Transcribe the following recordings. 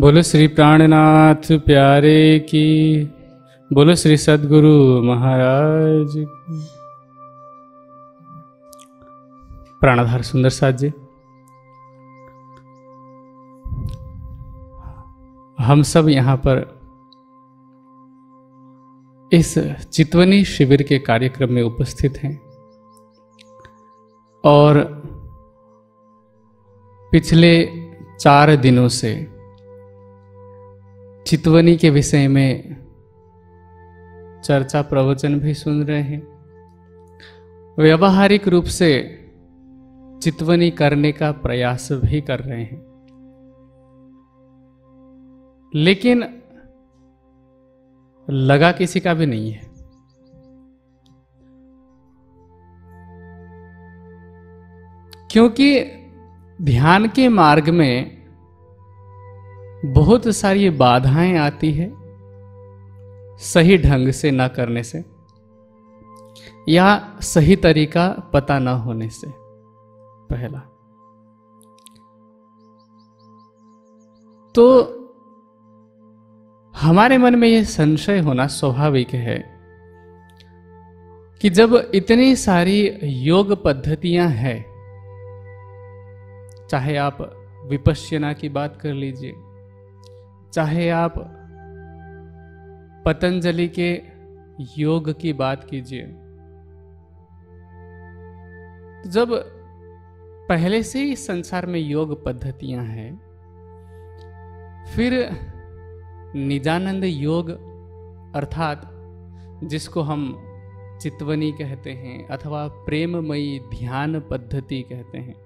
बोलो श्री प्राणनाथ प्यारे की, बोलो श्री सद्गुरु महाराज की। प्राणाधार सुंदर साथ जी, हम सब यहाँ पर इस चितवनी शिविर के कार्यक्रम में उपस्थित हैं और पिछले 4 दिनों से चितवनी के विषय में चर्चा प्रवचन भी सुन रहे हैं। व्यवहारिक रूप से चितवनी करने का प्रयास भी कर रहे हैं, लेकिन लगा किसी का भी नहीं है। क्योंकि ध्यान के मार्ग में बहुत सारी बाधाएं आती है सही ढंग से न करने से या सही तरीका पता न होने से। पहला तो हमारे मन में यह संशय होना स्वाभाविक है कि जब इतनी सारी योग पद्धतियां हैं, चाहे आप विपश्यना की बात कर लीजिए, चाहे आप पतंजलि के योग की बात कीजिए, जब पहले से ही संसार में योग पद्धतियां हैं, फिर निजानंद योग अर्थात जिसको हम चितवनी कहते हैं अथवा प्रेममयी ध्यान पद्धति कहते हैं,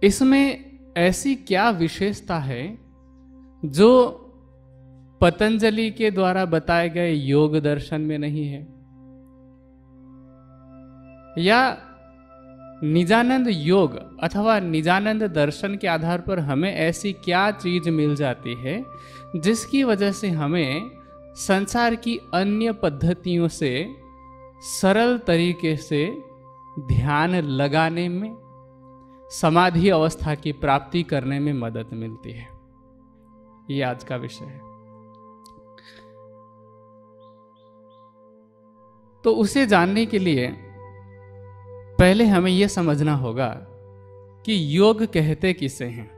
इसमें ऐसी क्या विशेषता है जो पतंजलि के द्वारा बताए गए योग दर्शन में नहीं है, या निजानंद योग अथवा निजानंद दर्शन के आधार पर हमें ऐसी क्या चीज मिल जाती है जिसकी वजह से हमें संसार की अन्य पद्धतियों से सरल तरीके से ध्यान लगाने में, समाधि अवस्था की प्राप्ति करने में मदद मिलती है। ये आज का विषय है। तो उसे जानने के लिए पहले हमें यह समझना होगा कि योग कहते किसे हैं,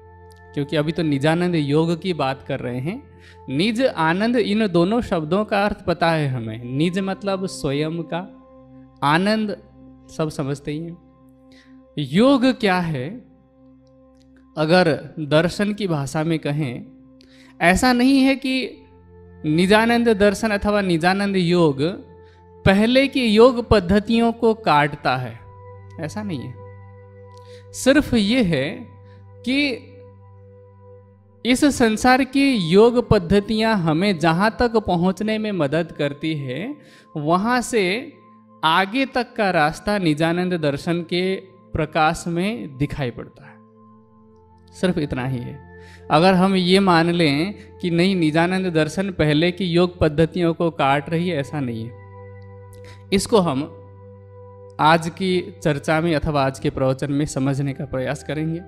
क्योंकि अभी तो निजानंद योग की बात कर रहे हैं। निज आनंद, इन दोनों शब्दों का अर्थ पता है हमें। निज मतलब स्वयं का, आनंद सब समझते ही हैं। योग क्या है अगर दर्शन की भाषा में कहें, ऐसा नहीं है कि निजानंद दर्शन अथवा निजानंद योग पहले की योग पद्धतियों को काटता है, ऐसा नहीं है। सिर्फ ये है कि इस संसार की योग पद्धतियां हमें जहां तक पहुंचने में मदद करती है, वहां से आगे तक का रास्ता निजानंद दर्शन के प्रकाश में दिखाई पड़ता है। सिर्फ इतना ही है। अगर हम ये मान लें कि नहीं, निजानंद दर्शन पहले की योग पद्धतियों को काट रही है, ऐसा नहीं है। इसको हम आज की चर्चा में अथवा आज के प्रवचन में समझने का प्रयास करेंगे।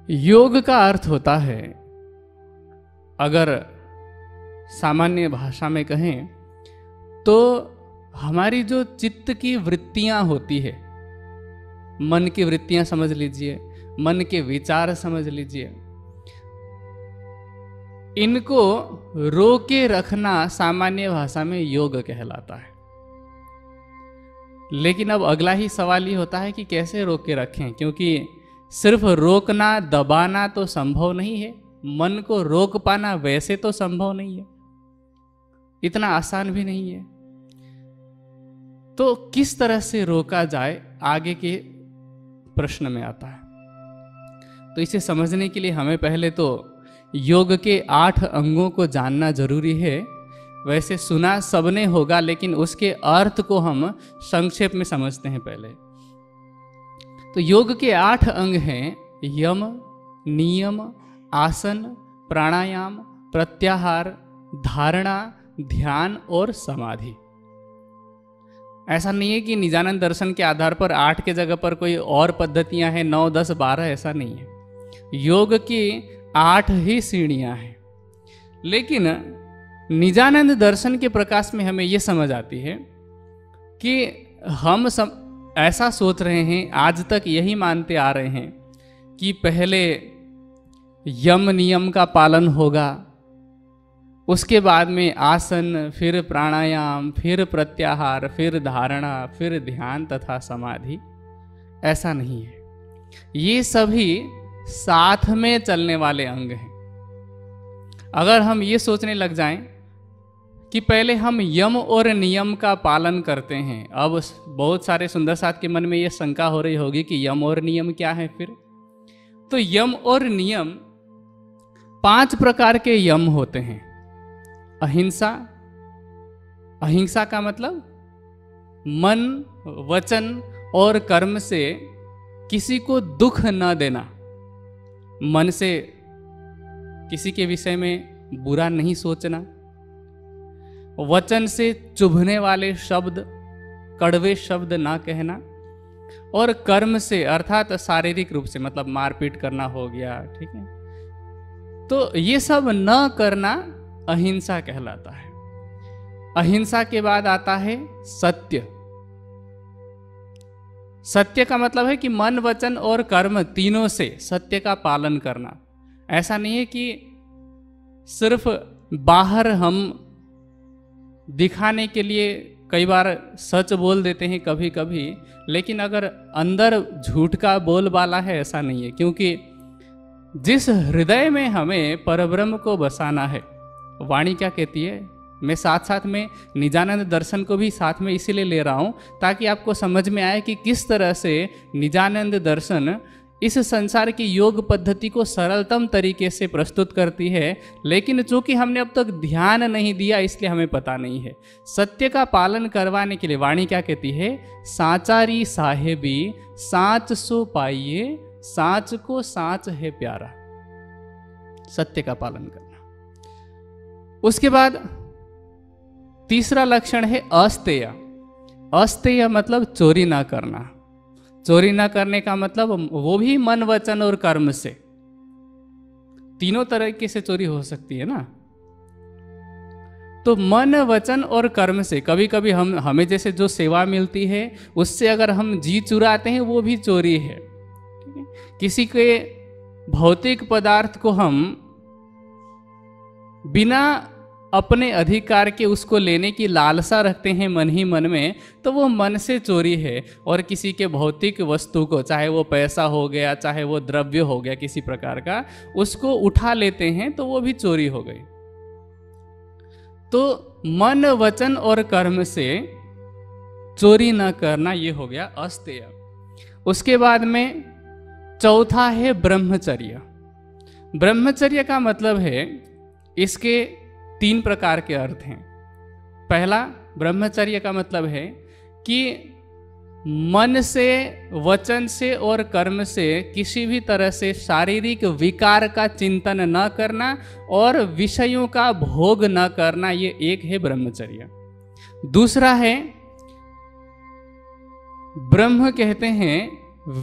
योग का अर्थ होता है, अगर सामान्य भाषा में कहें तो हमारी जो चित्त की वृत्तियां होती है, मन की वृत्तियां समझ लीजिए, मन के विचार समझ लीजिए, इनको रोके रखना सामान्य भाषा में योग कहलाता है। लेकिन अब अगला ही सवाल ये होता है कि कैसे रोक के रखें, क्योंकि सिर्फ रोकना, दबाना तो संभव नहीं है। मन को रोक पाना वैसे तो संभव नहीं है, इतना आसान भी नहीं है। तो किस तरह से रोका जाए, आगे के प्रश्न में आता है। तो इसे समझने के लिए हमें पहले तो योग के 8 अंगों को जानना जरूरी है। वैसे सुना सबने होगा, लेकिन उसके अर्थ को हम संक्षेप में समझते हैं पहले। तो योग के 8 अंग हैं यम, नियम, आसन, प्राणायाम, प्रत्याहार, धारणा, ध्यान और समाधि। ऐसा नहीं है कि निजानंद दर्शन के आधार पर 8 के जगह पर कोई और पद्धतियां हैं, 9, 10, 12, ऐसा नहीं है। योग की 8 ही सीढ़ियां हैं। लेकिन निजानंद दर्शन के प्रकाश में हमें यह समझ आती है कि हम ऐसा सोच रहे हैं, आज तक यही मानते आ रहे हैं कि पहले यम नियम का पालन होगा, उसके बाद में आसन, फिर प्राणायाम, फिर प्रत्याहार, फिर धारणा, फिर ध्यान तथा समाधि। ऐसा नहीं है। ये सभी साथ में चलने वाले अंग हैं। अगर हम ये सोचने लग जाएं कि पहले हम यम और नियम का पालन करते हैं, अब बहुत सारे सुंदर साथ के मन में ये शंका हो रही होगी कि यम और नियम क्या है फिर। तो यम और नियम 5 प्रकार के यम होते हैं। अहिंसा, अहिंसा का मतलब मन, वचन और कर्म से किसी को दुख न देना, मन से किसी के विषय में बुरा नहीं सोचना, वचन से चुभने वाले शब्द, कड़वे शब्द ना कहना, और कर्म से अर्थात शारीरिक रूप से मतलब मारपीट करना हो गया, ठीक है। तो ये सब न करना अहिंसा कहलाता है। अहिंसा के बाद आता है सत्य। सत्य का मतलब है कि मन, वचन और कर्म तीनों से सत्य का पालन करना। ऐसा नहीं है कि सिर्फ बाहर हम दिखाने के लिए कई बार सच बोल देते हैं कभी कभी, लेकिन अगर अंदर झूठ का बोलबाला है, ऐसा नहीं है। क्योंकि जिस हृदय में हमें परब्रह्म को बसाना है, वाणी क्या कहती है, मैं साथ साथ में निजानंद दर्शन को भी साथ में इसीलिए ले रहा हूं ताकि आपको समझ में आए कि किस तरह से निजानंद दर्शन इस संसार की योग पद्धति को सरलतम तरीके से प्रस्तुत करती है। लेकिन चूंकि हमने अब तक ध्यान नहीं दिया इसलिए हमें पता नहीं है। सत्य का पालन करवाने के लिए वाणी क्या कहती है, साचारी साहेबी साच सो पाइए, साच को साच है प्यारा। सत्य का पालन करना। उसके बाद तीसरा लक्षण है अस्तेय। अस्तेय मतलब चोरी ना करना। चोरी ना करने का मतलब वो भी मन, वचन और कर्म से। तीनों तरीके से चोरी हो सकती है ना। तो मन, वचन और कर्म से कभी कभी हमें जैसे जो सेवा मिलती है उससे अगर हम जी चुराते हैं वो भी चोरी है। किसी के भौतिक पदार्थ को हम बिना अपने अधिकार के उसको लेने की लालसा रखते हैं मन ही मन में, तो वो मन से चोरी है। और किसी के भौतिक वस्तु को, चाहे वो पैसा हो गया, चाहे वो द्रव्य हो गया किसी प्रकार का, उसको उठा लेते हैं तो वो भी चोरी हो गई। तो मन, वचन और कर्म से चोरी न करना, ये हो गया अस्तेय। उसके बाद में चौथा है ब्रह्मचर्य। ब्रह्मचर्य का मतलब है, इसके 3 प्रकार के अर्थ हैं। पहला, ब्रह्मचर्य का मतलब है कि मन से, वचन से और कर्म से किसी भी तरह से शारीरिक विकार का चिंतन न करना और विषयों का भोग न करना, ये एक है ब्रह्मचर्य। दूसरा है, ब्रह्म कहते हैं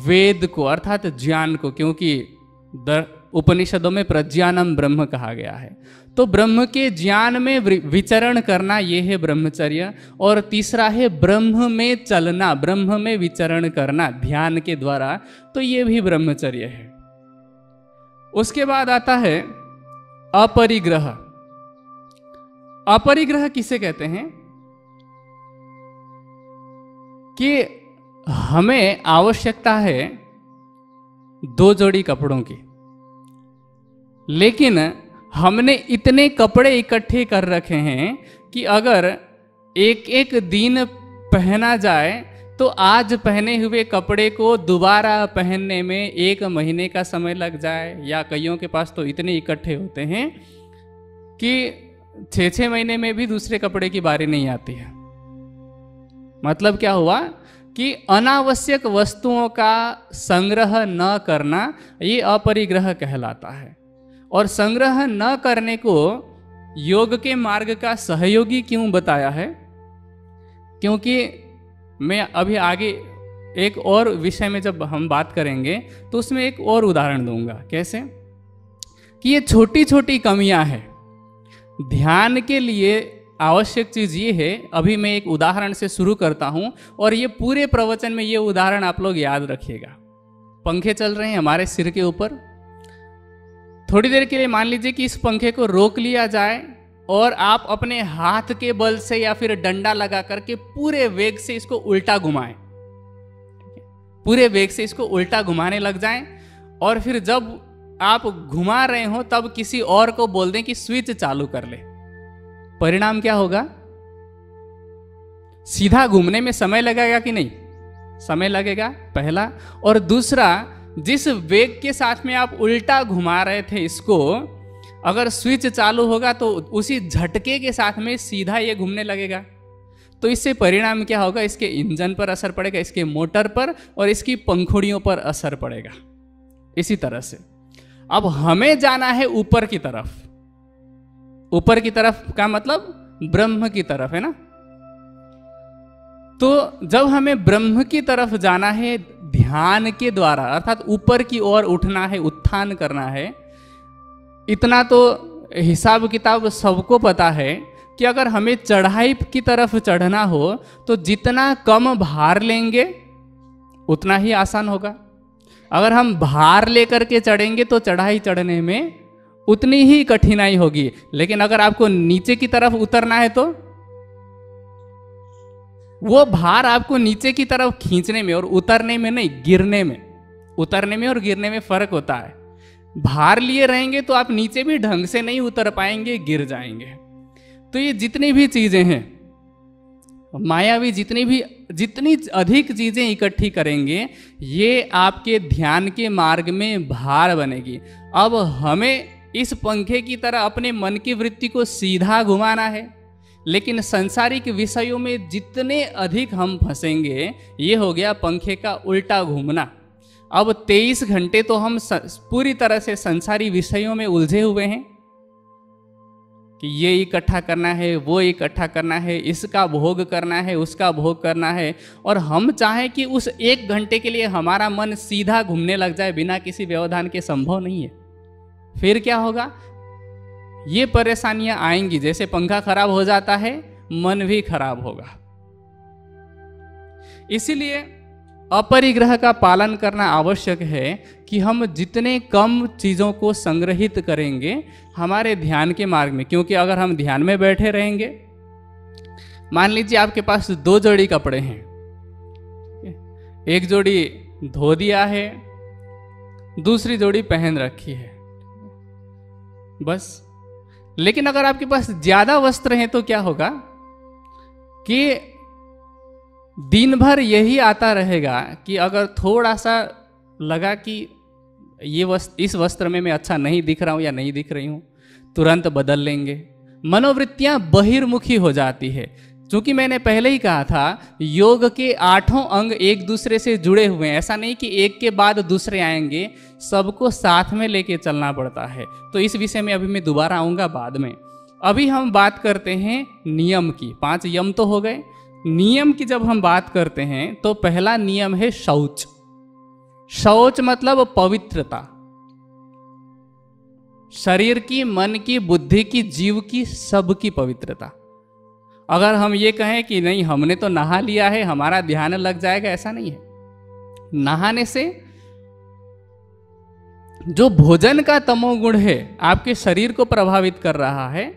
वेद को अर्थात ज्ञान को, क्योंकि उपनिषदों में प्रज्ञानम ब्रह्म कहा गया है। तो ब्रह्म के ज्ञान में विचरण करना, यह है ब्रह्मचर्य। और तीसरा है ब्रह्म में चलना, ब्रह्म में विचरण करना ध्यान के द्वारा, तो यह भी ब्रह्मचर्य है। उसके बाद आता है अपरिग्रह। अपरिग्रह किसे कहते हैं कि हमें आवश्यकता है 2 जोड़ी कपड़ों की, लेकिन हमने इतने कपड़े इकट्ठे कर रखे हैं कि अगर एक एक दिन पहना जाए तो आज पहने हुए कपड़े को दोबारा पहनने में 1 महीने का समय लग जाए, या कईयों के पास तो इतने इकट्ठे होते हैं कि 6-6 महीने में भी दूसरे कपड़े की बारी नहीं आती है। मतलब क्या हुआ कि अनावश्यक वस्तुओं का संग्रह न करना, ये अपरिग्रह कहलाता है। और संग्रह न करने को योग के मार्ग का सहयोगी क्यों बताया है? क्योंकि मैं अभी आगे एक और विषय में जब हम बात करेंगे तो उसमें एक और उदाहरण दूंगा। कैसे कि ये छोटी छोटी कमियां हैं। ध्यान के लिए आवश्यक चीज ये है, अभी मैं एक उदाहरण से शुरू करता हूं और ये पूरे प्रवचन में ये उदाहरण आप लोग याद रखिएगा। पंखे चल रहे हैं हमारे सिर के ऊपर, थोड़ी देर के लिए मान लीजिए कि इस पंखे को रोक लिया जाए और आप अपने हाथ के बल से या फिर डंडा लगा करके पूरे वेग से इसको उल्टा घुमाएं, पूरे वेग से इसको उल्टा घुमाने लग जाएं और फिर जब आप घुमा रहे हो तब किसी और को बोल दें कि स्विच चालू कर ले। परिणाम क्या होगा? सीधा घूमने में समय लगेगा कि नहीं? समय लगेगा, पहला। और दूसरा, जिस वेग के साथ में आप उल्टा घुमा रहे थे इसको, अगर स्विच चालू होगा तो उसी झटके के साथ में सीधा ये घूमने लगेगा। तो इससे परिणाम क्या होगा? इसके इंजन पर असर पड़ेगा, इसके मोटर पर और इसकी पंखुड़ियों पर असर पड़ेगा। इसी तरह से अब हमें जाना है ऊपर की तरफ। ऊपर की तरफ का मतलब ब्रह्म की तरफ, है ना? तो जब हमें ब्रह्म की तरफ जाना है ध्यान के द्वारा, अर्थात ऊपर की ओर उठना है, उत्थान करना है, इतना तो हिसाब किताब सबको पता है कि अगर हमें चढ़ाई की तरफ चढ़ना हो तो जितना कम भार लेंगे उतना ही आसान होगा। अगर हम भार लेकर के चढ़ेंगे तो चढ़ाई चढ़ने में उतनी ही कठिनाई होगी। लेकिन अगर आपको नीचे की तरफ उतरना है तो वो भार आपको नीचे की तरफ खींचने में और उतरने में नहीं, गिरने में, उतरने में और गिरने में फर्क होता है। भार लिए रहेंगे तो आप नीचे भी ढंग से नहीं उतर पाएंगे, गिर जाएंगे। तो ये जितनी भी चीजें हैं मायावी, जितनी अधिक चीजें इकट्ठी करेंगे ये आपके ध्यान के मार्ग में भार बनेगी। अब हमें इस पंखे की तरह अपने मन की वृत्ति को सीधा घुमाना है, लेकिन सांसारिक विषयों में जितने अधिक हम फंसेंगे, ये हो गया पंखे का उल्टा घूमना। अब 23 घंटे तो हम पूरी तरह से संसारी विषयों में उलझे हुए हैं कि ये इकट्ठा करना है, वो इकट्ठा करना है, इसका भोग करना है, उसका भोग करना है, और हम चाहें कि उस 1 घंटे के लिए हमारा मन सीधा घूमने लग जाए बिना किसी व्यवधान के, संभव नहीं है। फिर क्या होगा? ये परेशानियां आएंगी। जैसे पंखा खराब हो जाता है, मन भी खराब होगा। इसीलिए अपरिग्रह का पालन करना आवश्यक है कि हम जितने कम चीजों को संग्रहित करेंगे हमारे ध्यान के मार्ग में। क्योंकि अगर हम ध्यान में बैठे रहेंगे, मान लीजिए आपके पास 2 जोड़ी कपड़े हैं, एक जोड़ी धो दिया है, दूसरी जोड़ी पहन रखी है, बस। लेकिन अगर आपके पास ज्यादा वस्त्र हैं तो क्या होगा कि दिन भर यही आता रहेगा कि अगर थोड़ा सा लगा कि इस वस्त्र में मैं अच्छा नहीं दिख रहा हूं या नहीं दिख रही हूं, तुरंत बदल लेंगे। मनोवृत्तियां बहिर्मुखी हो जाती है। चूंकि मैंने पहले ही कहा था, योग के 8 अंग एक दूसरे से जुड़े हुए हैं। ऐसा नहीं कि एक के बाद दूसरे आएंगे, सबको साथ में लेके चलना पड़ता है। तो इस विषय में अभी मैं दोबारा आऊंगा बाद में। अभी हम बात करते हैं नियम की। 5 यम तो हो गए। नियम की जब हम बात करते हैं तो पहला नियम है शौच। शौच मतलब पवित्रता, शरीर की, मन की, बुद्धि की, जीव की, सबकी पवित्रता। अगर हम ये कहें कि नहीं हमने तो नहा लिया है, हमारा ध्यान लग जाएगा, ऐसा नहीं है। नहाने से जो भोजन का तमोगुण है आपके शरीर को प्रभावित कर रहा है,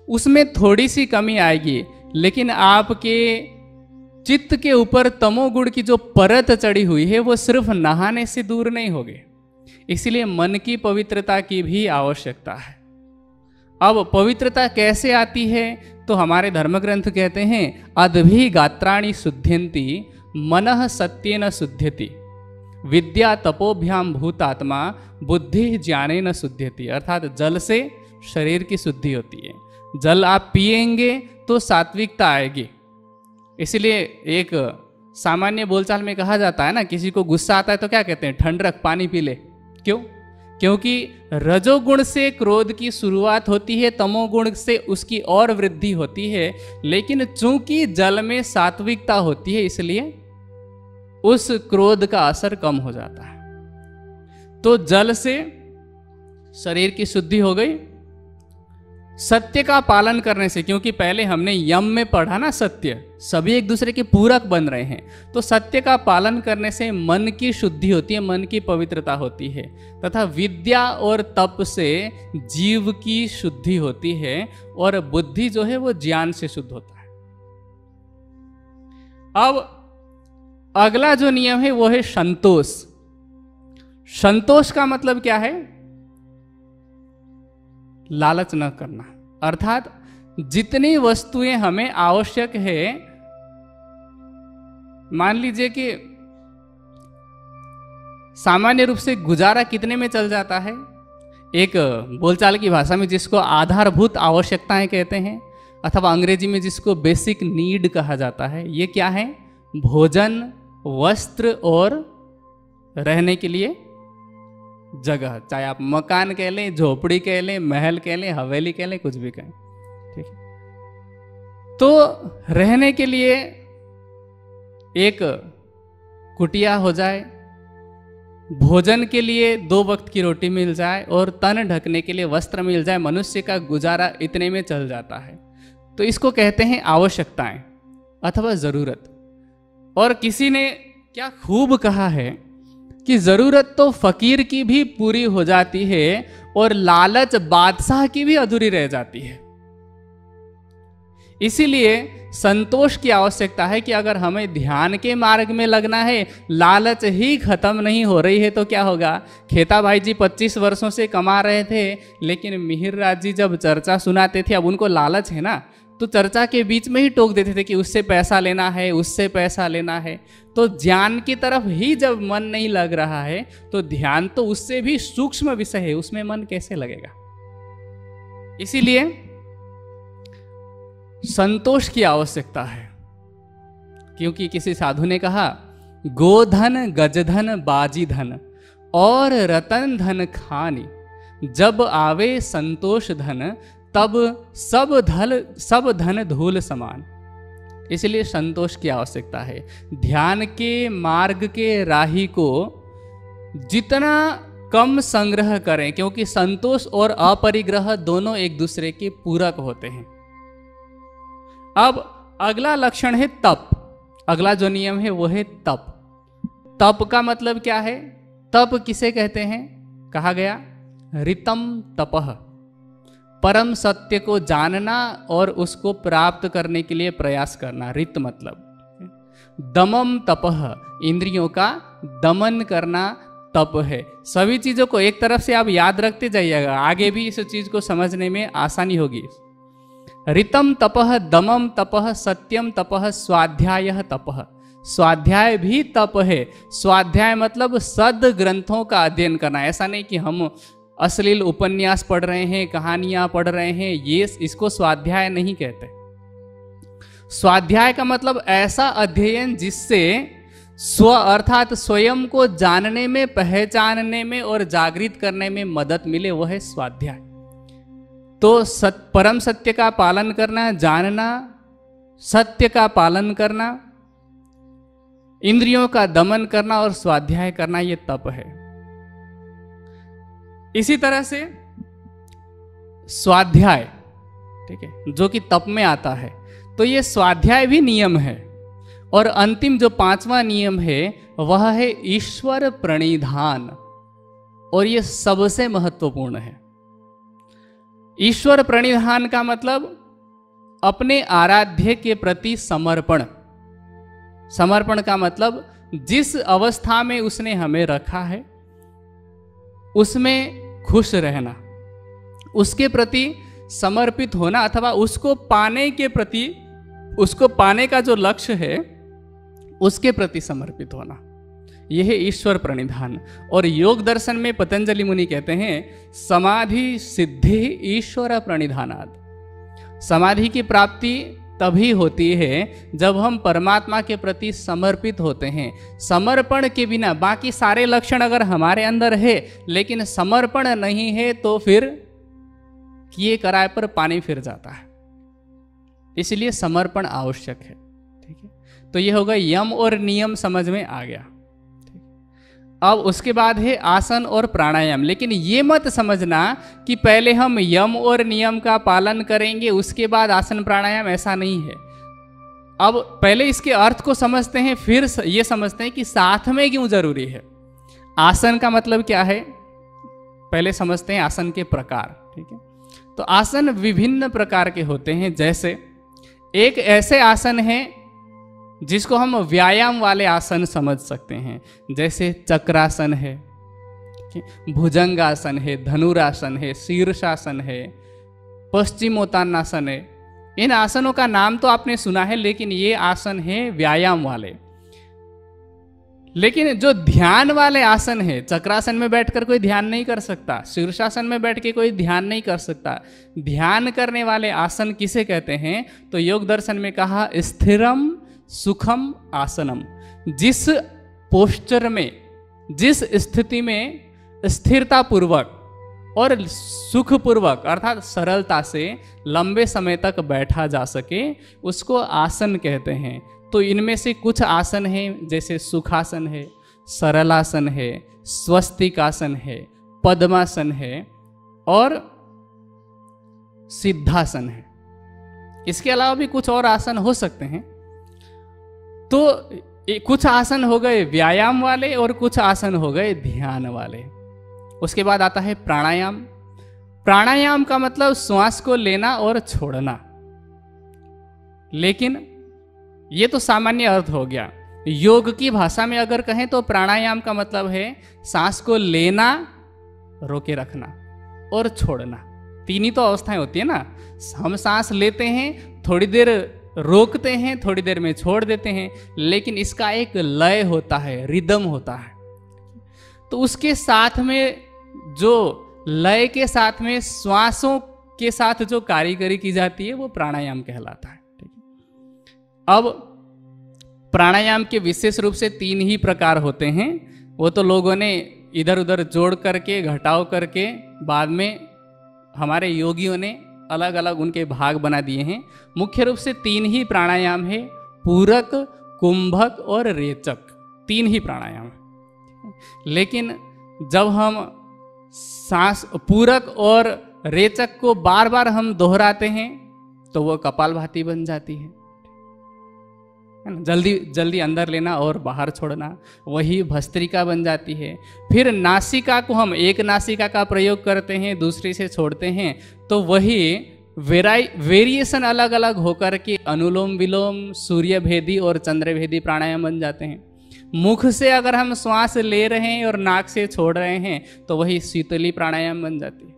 उसमें थोड़ी सी कमी आएगी, लेकिन आपके चित्त के ऊपर तमोगुण की जो परत चढ़ी हुई है वो सिर्फ नहाने से दूर नहीं होगी। इसलिए मन की पवित्रता की भी आवश्यकता है। अब पवित्रता कैसे आती है? तो हमारे धर्मग्रंथ कहते हैं अदभि गात्राणि शुद्ध्यन्ति मनः सत्येन शुद्ध्यति विद्या तपोभ्याम भूतात्मा बुद्धि ज्ञानेन शुद्ध्यति। अर्थात जल से शरीर की शुद्धि होती है। जल आप पिएंगे तो सात्विकता आएगी। इसलिए एक सामान्य बोलचाल में कहा जाता है ना, किसी को गुस्सा आता है तो क्या कहते हैं? ठंड रख, पानी पी ले। क्यों? क्योंकि रजोगुण से क्रोध की शुरुआत होती है, तमोगुण से उसकी और वृद्धि होती है। लेकिन चूंकि जल में सात्विकता होती है, इसलिए उस क्रोध का असर कम हो जाता है। तो जल से शरीर की शुद्धि हो गई, सत्य का पालन करने से, क्योंकि पहले हमने यम में पढ़ा ना, सत्य सभी एक दूसरे के पूरक बन रहे हैं, तो सत्य का पालन करने से मन की शुद्धि होती है, मन की पवित्रता होती है, तथा विद्या और तप से जीव की शुद्धि होती है, और बुद्धि जो है वो ज्ञान से शुद्ध होता है। अब अगला जो नियम है वो है संतोष। संतोष का मतलब क्या है? लालच न करना, अर्थात जितनी वस्तुएं हमें आवश्यक है, मान लीजिए कि सामान्य रूप से गुजारा कितने में चल जाता है, एक बोलचाल की भाषा में जिसको आधारभूत आवश्यकताएं कहते हैं, अथवा अंग्रेजी में जिसको बेसिक नीड कहा जाता है, ये क्या है? भोजन, वस्त्र और रहने के लिए जगह, चाहे आप मकान कह लें, झोपड़ी कह लें, महल कह लें, हवेली कह लें, कुछ भी कहें, ठीक है। तो रहने के लिए एक कुटिया हो जाए, भोजन के लिए 2 वक्त की रोटी मिल जाए, और तन ढकने के लिए वस्त्र मिल जाए, मनुष्य का गुजारा इतने में चल जाता है। तो इसको कहते हैं आवश्यकताएं अथवा जरूरत। और किसी ने क्या खूब कहा है कि जरूरत तो फकीर की भी पूरी हो जाती है और लालच बादशाह की भी अधूरी रह जाती है। इसीलिए संतोष की आवश्यकता है कि अगर हमें ध्यान के मार्ग में लगना है, लालच ही खत्म नहीं हो रही है, तो क्या होगा? खेता भाई जी 25 वर्षों से कमा रहे थे, लेकिन मिहिर राज जी जब चर्चा सुनाते थे, अब उनको लालच है ना, तो चर्चा के बीच में ही टोक देते थे कि उससे पैसा लेना है, उससे पैसा लेना है। तो ज्ञान की तरफ ही जब मन नहीं लग रहा है, तो ध्यान तो उससे भी सूक्ष्म विषय है, उसमें मन कैसे लगेगा? इसीलिए संतोष की आवश्यकता है। क्योंकि किसी साधु ने कहा, गोधन गजधन बाजी धन और रतन धन खानी, जब आवे संतोष धन तब सब धन धूल समान। इसलिए संतोष की आवश्यकता है। ध्यान के मार्ग के राही को जितना कम संग्रह करें, क्योंकि संतोष और अपरिग्रह दोनों एक दूसरे के पूरक होते हैं। अब अगला लक्षण है तप। अगला जो नियम है वो है तप। तप का मतलब क्या है? तप किसे कहते हैं? कहा गया ऋतम तपः, परम सत्य को जानना और उसको प्राप्त करने के लिए प्रयास करना। ऋत मतलब दमम तपः, इंद्रियों का दमन करना तप है। सभी चीजों को एक तरफ से आप याद रखते जाइएगा, आगे भी इस चीज को समझने में आसानी होगी। ऋतम तपः, दमम तपः, सत्यम तपः, स्वाध्याय तपः। स्वाध्याय भी तप है। स्वाध्याय मतलब सद ग्रंथों का अध्ययन करना। ऐसा नहीं कि हम अश्लील उपन्यास पढ़ रहे हैं, कहानियां पढ़ रहे हैं, ये इसको स्वाध्याय नहीं कहते। स्वाध्याय का मतलब ऐसा अध्ययन जिससे स्व अर्थात स्वयं को जानने में, पहचानने में और जागृत करने में मदद मिले, वह है स्वाध्याय। तो परम सत्य का पालन करना, जानना, सत्य का पालन करना, इंद्रियों का दमन करना और स्वाध्याय करना, यह तप है। इसी तरह से स्वाध्याय, ठीक है, जो कि तप में आता है, तो ये स्वाध्याय भी नियम है। और अंतिम जो 5वां नियम है वह है ईश्वर प्रणिधान, और ये सबसे महत्वपूर्ण है। ईश्वर प्रणिधान का मतलब अपने आराध्य के प्रति समर्पण। समर्पण का मतलब जिस अवस्था में उसने हमें रखा है उसमें खुश रहना, उसके प्रति समर्पित होना, अथवा उसको पाने के प्रति, उसको पाने का जो लक्ष्य है उसके प्रति समर्पित होना, यह है ईश्वर प्रणिधान। और योग दर्शन में पतंजलि मुनि कहते हैं समाधि सिद्धि ईश्वर प्रणिधानात्। समाधि की प्राप्ति तभी होती है जब हम परमात्मा के प्रति समर्पित होते हैं। समर्पण के बिना बाकी सारे लक्षण अगर हमारे अंदर है लेकिन समर्पण नहीं है तो फिर किए कराए पर पानी फिर जाता है। इसलिए समर्पण आवश्यक है, ठीक है। तो ये होगा यम और नियम समझ में आ गया। अब उसके बाद है आसन और प्राणायाम। लेकिन ये मत समझना कि पहले हम यम और नियम का पालन करेंगे उसके बाद आसन प्राणायाम, ऐसा नहीं है। अब पहले इसके अर्थ को समझते हैं, फिर ये समझते हैं कि साथ में क्यों जरूरी है। आसन का मतलब क्या है, पहले समझते हैं आसन के प्रकार। ठीक है, तो आसन विभिन्न प्रकार के होते हैं। जैसे एक ऐसे आसन है जिसको हम व्यायाम वाले आसन समझ सकते हैं, जैसे चक्रासन है, भुजंगासन है, धनुरासन है, शीर्षासन है, पश्चिमोत्तानासन है। इन आसनों का नाम तो आपने सुना है, लेकिन ये आसन है व्यायाम वाले। लेकिन जो ध्यान वाले आसन है, चक्रासन में बैठकर कोई ध्यान नहीं कर सकता, शीर्षासन में बैठ के कोई ध्यान नहीं कर सकता। ध्यान करने वाले आसन किसे कहते हैं, तो योग दर्शन में कहा स्थिरम सुखम आसनम। जिस पोस्चर में, जिस स्थिति में स्थिरता पूर्वक और सुखपूर्वक अर्थात सरलता से लंबे समय तक बैठा जा सके, उसको आसन कहते हैं। तो इनमें से कुछ आसन हैं, जैसे सुखासन है, सरलासन है, स्वस्तिकासन है, पद्मासन है और सिद्धासन है। इसके अलावा भी कुछ और आसन हो सकते हैं। तो कुछ आसन हो गए व्यायाम वाले और कुछ आसन हो गए ध्यान वाले। उसके बाद आता है प्राणायाम। प्राणायाम का मतलब श्वास को लेना और छोड़ना। लेकिन ये तो सामान्य अर्थ हो गया। योग की भाषा में अगर कहें तो प्राणायाम का मतलब है सांस को लेना, रोके रखना और छोड़ना। तीन ही तो अवस्थाएं होती है ना। हम सांस लेते हैं, थोड़ी देर रोकते हैं, थोड़ी देर में छोड़ देते हैं, लेकिन इसका एक लय होता है, रिदम होता है। तो उसके साथ में जो लय के साथ में श्वासों के साथ जो कारीगरी की जाती है वो प्राणायाम कहलाता है। ठीक है, अब प्राणायाम के विशेष रूप से 3 ही प्रकार होते हैं। वो तो लोगों ने इधर उधर जोड़ करके, घटाव करके बाद में हमारे योगियों ने अलग अलग उनके भाग बना दिए हैं। मुख्य रूप से 3 ही प्राणायाम है, पूरक, कुंभक और रेचक। 3 ही प्राणायाम है। लेकिन जब हम सांस पूरक और रेचक को बार बार हम दोहराते हैं तो वो कपालभाति बन जाती है ना, जल्दी जल्दी अंदर लेना और बाहर छोड़ना, वही भस्त्रिका बन जाती है। फिर नासिका को हम एक नासिका का प्रयोग करते हैं, दूसरी से छोड़ते हैं, तो वही वेरिएशन अलग अलग होकर के अनुलोम विलोम, सूर्य भेदी और चंद्र भेदी प्राणायाम बन जाते हैं। मुख से अगर हम श्वास ले रहे हैं और नाक से छोड़ रहे हैं तो वही शीतली प्राणायाम बन जाती है।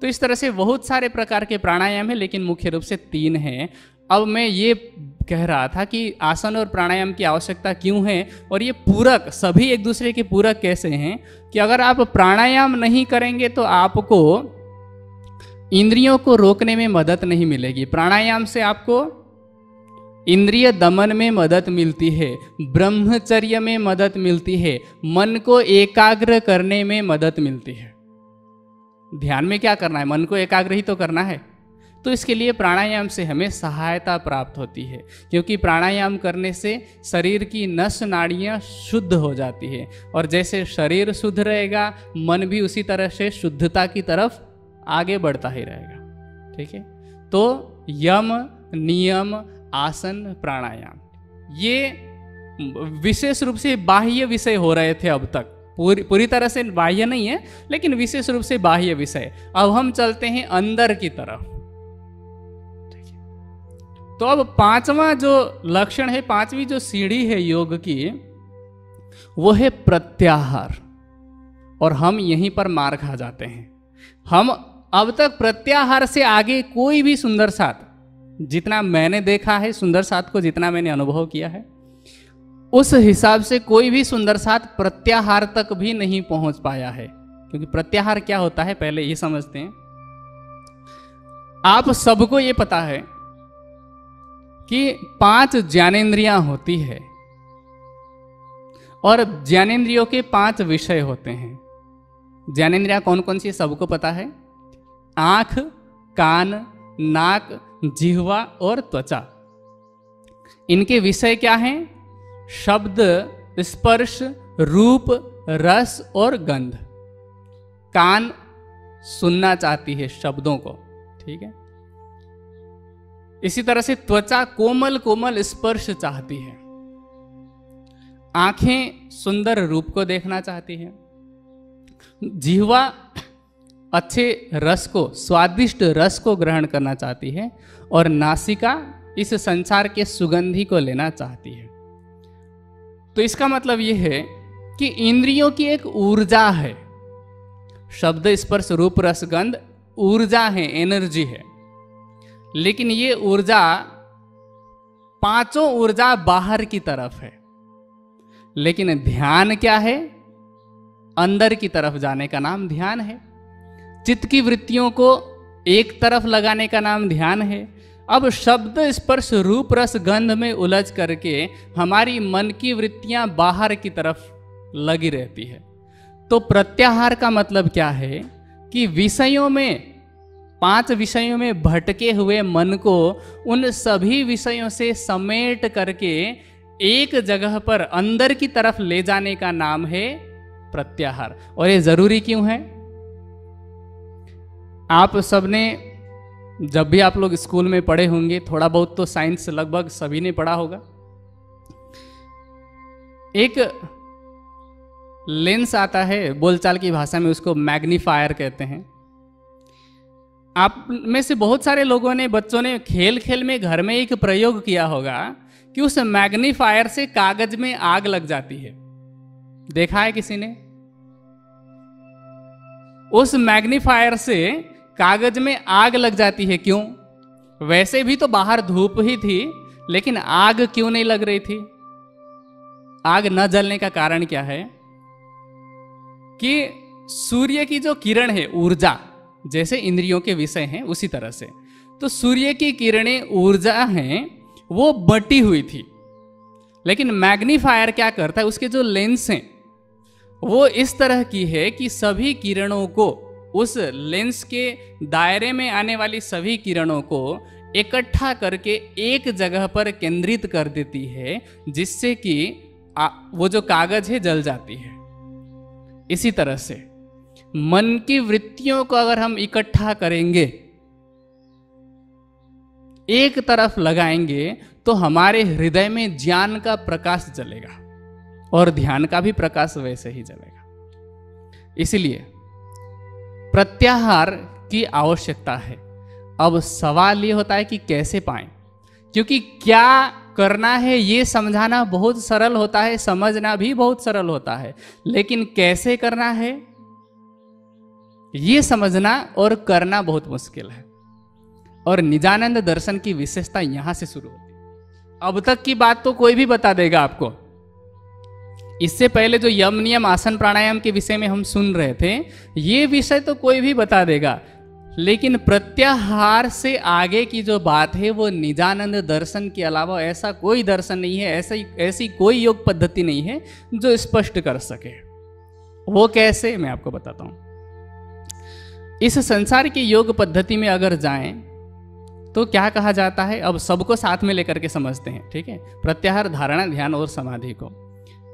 तो इस तरह से बहुत सारे प्रकार के प्राणायाम है, लेकिन मुख्य रूप से 3 हैं। अब मैं ये कह रहा था कि आसन और प्राणायाम की आवश्यकता क्यों है, और ये पूरक, सभी एक दूसरे के पूरक कैसे हैं, कि अगर आप प्राणायाम नहीं करेंगे तो आपको इंद्रियों को रोकने में मदद नहीं मिलेगी। प्राणायाम से आपको इंद्रिय दमन में मदद मिलती है, ब्रह्मचर्य में मदद मिलती है, मन को एकाग्र करने में मदद मिलती है। ध्यान में क्या करना है, मन को एकाग्र ही तो करना है। तो इसके लिए प्राणायाम से हमें सहायता प्राप्त होती है, क्योंकि प्राणायाम करने से शरीर की नस नाड़ियाँ शुद्ध हो जाती है, और जैसे शरीर शुद्ध रहेगा मन भी उसी तरह से शुद्धता की तरफ आगे बढ़ता ही रहेगा। ठीक है, तो यम, नियम, आसन, प्राणायाम ये विशेष रूप से बाह्य विषय हो रहे थे अब तक। पूरी तरह से बाह्य नहीं है, लेकिन विशेष रूप से बाह्य विषय। अब हम चलते हैं अंदर की तरफ। तो अब 5वां जो लक्षण है, 5वीं जो सीढ़ी है योग की, वो है प्रत्याहार। और हम यहीं पर मार खा जाते हैं। हम अब तक प्रत्याहार से आगे कोई भी सुंदर साथ, जितना मैंने देखा है सुंदर साथ को, जितना मैंने अनुभव किया है, उस हिसाब से कोई भी सुंदर साथ प्रत्याहार तक भी नहीं पहुंच पाया है। क्योंकि प्रत्याहार क्या होता है पहले ये समझते हैं। आप सबको ये पता है कि 5 ज्ञानेंद्रियां होती है, और ज्ञानेंद्रियों के 5 विषय होते हैं। ज्ञानेंद्रियां कौन कौन सी सबको पता है? आंख, कान, नाक, जिह्वा और त्वचा। इनके विषय क्या हैं? शब्द, स्पर्श, रूप, रस और गंध। कान सुनना चाहती है शब्दों को, ठीक है। इसी तरह से त्वचा कोमल कोमल स्पर्श चाहती है। आंखें सुंदर रूप को देखना चाहती है। जिह्वा अच्छे रस को, स्वादिष्ट रस को ग्रहण करना चाहती है। और नासिका इस संसार के सुगंधी को लेना चाहती है। तो इसका मतलब यह है कि इंद्रियों की एक ऊर्जा है। शब्द, स्पर्श, रूप, रस, गंध ऊर्जा है, एनर्जी है। लेकिन ये ऊर्जा, पांचों ऊर्जा बाहर की तरफ है। लेकिन ध्यान क्या है? अंदर की तरफ जाने का नाम ध्यान है। चित्त की वृत्तियों को एक तरफ लगाने का नाम ध्यान है। अब शब्द, स्पर्श, रूप, रस, गंध में उलझ करके हमारी मन की वृत्तियां बाहर की तरफ लगी रहती है। तो प्रत्याहार का मतलब क्या है कि विषयों में, 5 विषयों में भटके हुए मन को उन सभी विषयों से समेट करके एक जगह पर अंदर की तरफ ले जाने का नाम है प्रत्याहार। और ये जरूरी क्यों है? आप सबने, जब भी आप लोग स्कूल में पढ़े होंगे, थोड़ा बहुत तो साइंस लगभग सभी ने पढ़ा होगा। एक लेंस आता है, बोलचाल की भाषा में उसको मैग्नीफायर कहते हैं। आप में से बहुत सारे लोगों ने, बच्चों ने खेल खेल में घर में एक प्रयोग किया होगा कि उस मैग्नीफायर से कागज में आग लग जाती है। देखा है किसी ने? उस मैग्नीफायर से कागज में आग लग जाती है। क्यों? वैसे भी तो बाहर धूप ही थी, लेकिन आग क्यों नहीं लग रही थी? आग न जलने का कारण क्या है? कि सूर्य की जो किरण है, ऊर्जा, जैसे इंद्रियों के विषय हैं उसी तरह से, तो सूर्य की किरणें ऊर्जा हैं, वो बटी हुई थी। लेकिन मैग्नीफायर क्या करता है? उसके जो लेंस हैं वो इस तरह की है कि सभी किरणों को, उस लेंस के दायरे में आने वाली सभी किरणों को इकट्ठा करके एक जगह पर केंद्रित कर देती है, जिससे कि वो जो कागज है जल जाती है। इसी तरह से मन की वृत्तियों को अगर हम इकट्ठा करेंगे, एक तरफ लगाएंगे, तो हमारे हृदय में ज्ञान का प्रकाश जलेगा और ध्यान का भी प्रकाश वैसे ही जलेगा। इसलिए प्रत्याहार की आवश्यकता है। अब सवाल ये होता है कि कैसे पाएं, क्योंकि क्या करना है ये समझाना बहुत सरल होता है, समझना भी बहुत सरल होता है, लेकिन कैसे करना है ये समझना और करना बहुत मुश्किल है। और निजानंद दर्शन की विशेषता यहां से शुरू होती है। अब तक की बात तो कोई भी बता देगा आपको। इससे पहले जो यम, नियम, आसन, प्राणायाम के विषय में हम सुन रहे थे, ये विषय तो कोई भी बता देगा, लेकिन प्रत्याहार से आगे की जो बात है वो निजानंद दर्शन के अलावा ऐसा कोई दर्शन नहीं है, ऐसी कोई योग पद्धति नहीं है जो स्पष्ट कर सके। वो कैसे, मैं आपको बताता हूं। इस संसार की योग पद्धति में अगर जाएं तो क्या कहा जाता है, अब सबको साथ में लेकर के समझते हैं, ठीक है। प्रत्याहार, धारणा, ध्यान और समाधि को।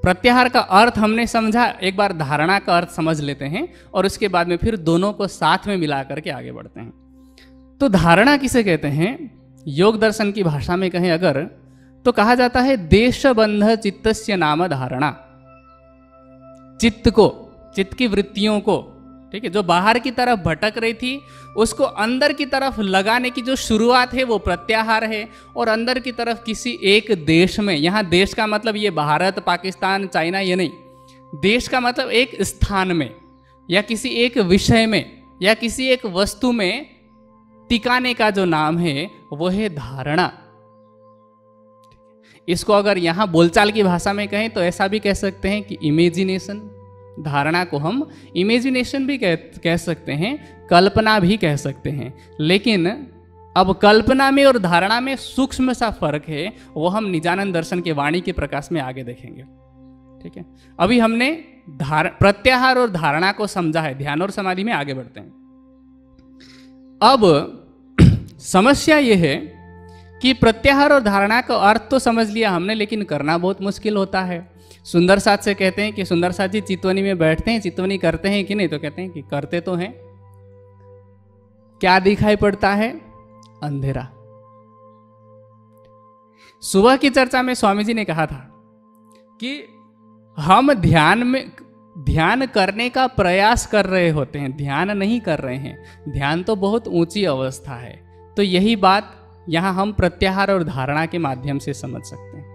प्रत्याहार का अर्थ हमने समझा, एक बार धारणा का अर्थ समझ लेते हैं और उसके बाद में फिर दोनों को साथ में मिला करके आगे बढ़ते हैं। तो धारणा किसे कहते हैं? योग दर्शन की भाषा में कहें अगर, तो कहा जाता है देशबंध चित्तस्य नाम धारणा। चित्त को, चित्त की वृत्तियों को, ठीक है, जो बाहर की तरफ भटक रही थी उसको अंदर की तरफ लगाने की जो शुरुआत है वो प्रत्याहार है। और अंदर की तरफ किसी एक देश में, यहाँ देश का मतलब ये भारत, पाकिस्तान, चाइना ये नहीं, देश का मतलब एक स्थान में या किसी एक विषय में या किसी एक वस्तु में टिकाने का जो नाम है वो है धारणा। इसको अगर यहाँ बोलचाल की भाषा में कहें तो ऐसा भी कह सकते हैं कि इमेजिनेशन। धारणा को हम इमेजिनेशन भी कह सकते हैं, कल्पना भी कह सकते हैं। लेकिन अब कल्पना में और धारणा में सूक्ष्म सा फर्क है, वो हम निजानंद दर्शन के वाणी के प्रकाश में आगे देखेंगे, ठीक है। अभी हमने प्रत्याहार और धारणा को समझा है, ध्यान और समाधि में आगे बढ़ते हैं। अब समस्या ये है कि प्रत्याहार और धारणा का अर्थ तो समझ लिया हमने, लेकिन करना बहुत मुश्किल होता है। सुंदर साथ से कहते हैं कि सुंदर साथ जी चितवनी में बैठते हैं, चितवनी करते हैं कि नहीं, तो कहते हैं कि करते तो हैं। क्या दिखाई पड़ता है? अंधेरा। सुबह की चर्चा में स्वामी जी ने कहा था कि हम ध्यान करने का प्रयास कर रहे होते हैं, ध्यान नहीं कर रहे हैं। ध्यान तो बहुत ऊंची अवस्था है। तो यही बात यहां हम प्रत्याहार और धारणा के माध्यम से समझ सकते हैं।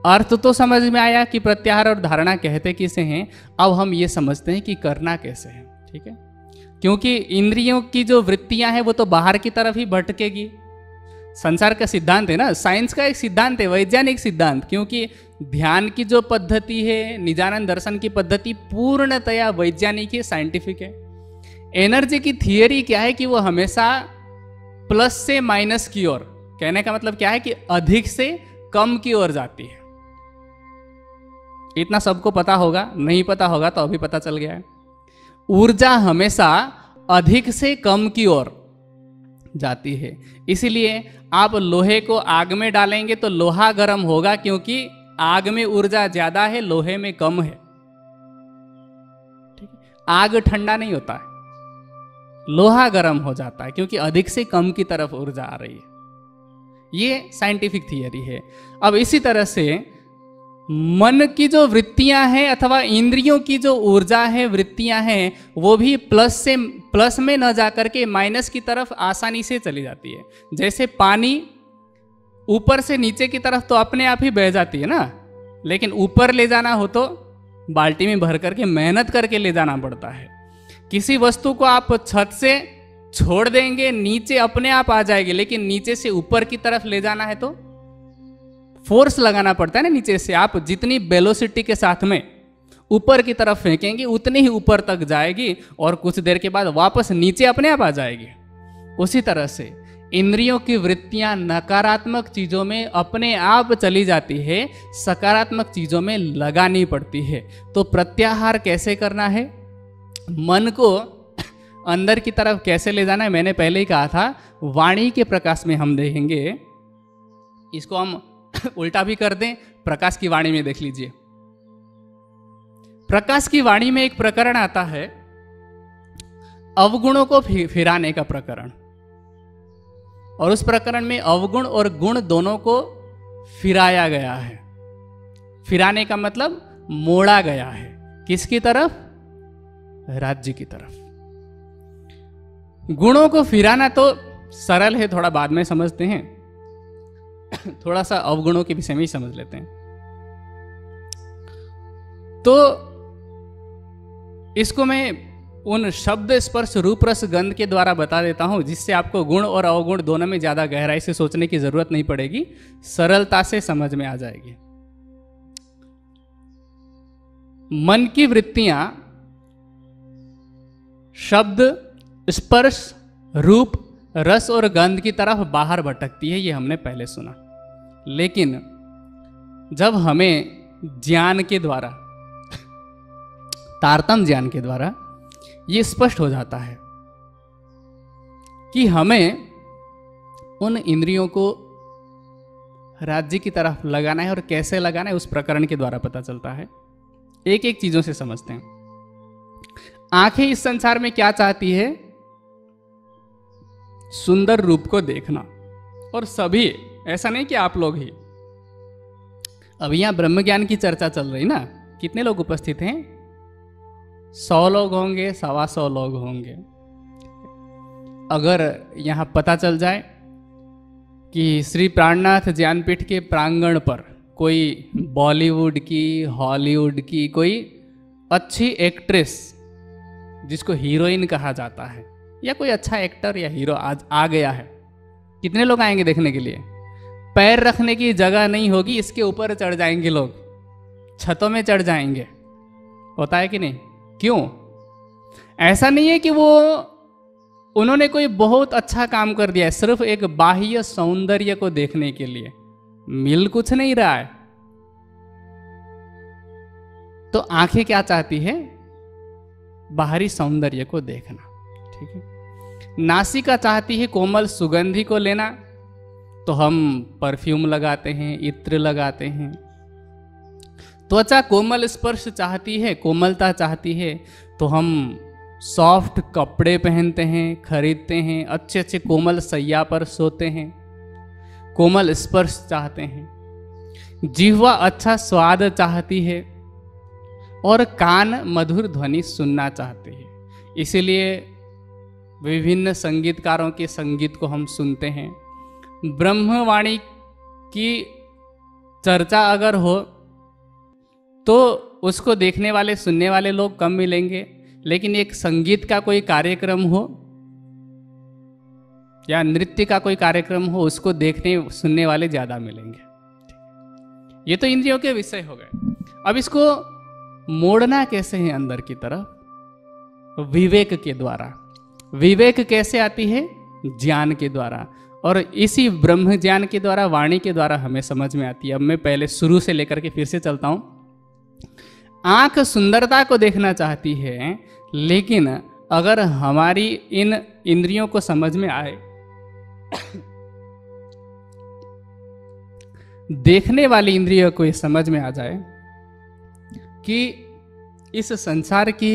अर्थ तो समझ में आया कि प्रत्याहार और धारणा कहते किसे हैं। अब हम ये समझते हैं कि करना कैसे है। ठीक है, क्योंकि इंद्रियों की जो वृत्तियां हैं वो तो बाहर की तरफ ही भटकेगी। संसार का सिद्धांत है ना, साइंस का एक सिद्धांत है, वैज्ञानिक सिद्धांत। क्योंकि ध्यान की जो पद्धति है, निजानंद दर्शन की पद्धति पूर्णतया वैज्ञानिक है, साइंटिफिक है। एनर्जी की थियरी क्या है कि वो हमेशा प्लस से माइनस की ओर, कहने का मतलब क्या है कि अधिक से कम की ओर जाती है। इतना सबको पता होगा, नहीं पता होगा तो अभी पता चल गया है। ऊर्जा हमेशा अधिक से कम की ओर जाती है। इसीलिए आप लोहे को आग में डालेंगे तो लोहा गर्म होगा, क्योंकि आग में ऊर्जा ज्यादा है, लोहे में कम है। ठीक है, आग ठंडा नहीं होता है, लोहा गर्म हो जाता है, क्योंकि अधिक से कम की तरफ ऊर्जा आ रही है। ये साइंटिफिक थियरी है। अब इसी तरह से मन की जो वृत्तियां हैं अथवा इंद्रियों की जो ऊर्जा है, वृत्तियां हैं, वो भी प्लस में न जाकर के माइनस की तरफ आसानी से चली जाती है। जैसे पानी ऊपर से नीचे की तरफ तो अपने आप ही बह जाती है ना, लेकिन ऊपर ले जाना हो तो बाल्टी में भर करके मेहनत करके ले जाना पड़ता है। किसी वस्तु को आप छत से छोड़ देंगे, नीचे अपने आप आ जाएगी, लेकिन नीचे से ऊपर की तरफ ले जाना है तो फोर्स लगाना पड़ता है ना। नीचे से आप जितनी वेलोसिटी के साथ में ऊपर की तरफ फेंकेंगे उतनी ही ऊपर तक जाएगी, और कुछ देर के बाद वापस नीचे अपने आप आ जाएगी। उसी तरह से इंद्रियों की वृत्तियां नकारात्मक चीजों में अपने आप चली जाती है, सकारात्मक चीजों में लगानी पड़ती है। तो प्रत्याहार कैसे करना है, मन को अंदर की तरफ कैसे ले जाना है, मैंने पहले ही कहा था। वाणी के प्रकाश में हम देखेंगे, इसको हम उल्टा भी कर दें, प्रकाश की वाणी में देख लीजिए। प्रकाश की वाणी में एक प्रकरण आता है, अवगुणों को फिराने का प्रकरण। और उस प्रकरण में अवगुण और गुण दोनों को फिराया गया है। फिराने का मतलब मोड़ा गया है। किसकी तरफ? राज्य की तरफ। गुणों को फिराना तो सरल है, थोड़ा बाद में समझते हैं। थोड़ा सा अवगुणों के विषय में ही समझ लेते हैं। तो इसको मैं उन शब्द स्पर्श रूप रस गंध के द्वारा बता देता हूं, जिससे आपको गुण और अवगुण दोनों में ज्यादा गहराई से सोचने की जरूरत नहीं पड़ेगी, सरलता से समझ में आ जाएगी। मन की वृत्तियां शब्द स्पर्श रूप रस और गंध की तरफ बाहर भटकती है, ये हमने पहले सुना। लेकिन जब हमें ज्ञान के द्वारा, तारतम्य ज्ञान के द्वारा ये स्पष्ट हो जाता है कि हमें उन इंद्रियों को राज्य की तरफ लगाना है, और कैसे लगाना है उस प्रकरण के द्वारा पता चलता है। एक एक चीजों से समझते हैं। आंखें इस संसार में क्या चाहती है? सुंदर रूप को देखना। और सभी, ऐसा नहीं कि आप लोग ही। अब यहां ब्रह्म ज्ञान की चर्चा चल रही ना, कितने लोग उपस्थित हैं? 100 लोग होंगे, 125 लोग होंगे। अगर यहां पता चल जाए कि श्री प्राणनाथ ज्ञानपीठ के प्रांगण पर कोई बॉलीवुड की, हॉलीवुड की कोई अच्छी एक्ट्रेस, जिसको हीरोइन कहा जाता है, या कोई अच्छा एक्टर या हीरो आज आ गया है, कितने लोग आएंगे देखने के लिए? पैर रखने की जगह नहीं होगी, इसके ऊपर चढ़ जाएंगे लोग, छतों में चढ़ जाएंगे। होता है कि नहीं? क्यों? ऐसा नहीं है कि वो उन्होंने कोई बहुत अच्छा काम कर दिया है, सिर्फ एक बाह्य सौंदर्य को देखने के लिए। मिल कुछ नहीं रहा है। तो आंखें क्या चाहती है? बाहरी सौंदर्य को देखना। ठीक है। नासिका चाहती है कोमल सुगंधि को लेना, तो हम परफ्यूम लगाते हैं, इत्र लगाते हैं। त्वचा कोमल स्पर्श चाहती है, कोमलता चाहती है, तो हम सॉफ्ट कपड़े पहनते हैं, खरीदते हैं, अच्छे अच्छे कोमल सैया पर सोते हैं, कोमल स्पर्श चाहते हैं। जिह्वा अच्छा स्वाद चाहती है और कान मधुर ध्वनि सुनना चाहते हैं। इसीलिए विभिन्न संगीतकारों के संगीत को हम सुनते हैं। ब्रह्मवाणी की चर्चा अगर हो तो उसको देखने वाले सुनने वाले लोग कम मिलेंगे, लेकिन एक संगीत का कोई कार्यक्रम हो या नृत्य का कोई कार्यक्रम हो, उसको देखने सुनने वाले ज़्यादा मिलेंगे। ये तो इंद्रियों के विषय हो गए। अब इसको मोड़ना कैसे है अंदर की तरफ? विवेक के द्वारा। विवेक कैसे आती है? ज्ञान के द्वारा, और इसी ब्रह्म ज्ञान के द्वारा, वाणी के द्वारा हमें समझ में आती है। अब मैं पहले शुरू से लेकर के फिर से चलता हूं। आंख सुंदरता को देखना चाहती है, लेकिन अगर हमारी इन इंद्रियों को समझ में आए, देखने वाली इंद्रियों को ये समझ में आ जाए कि इस संसार की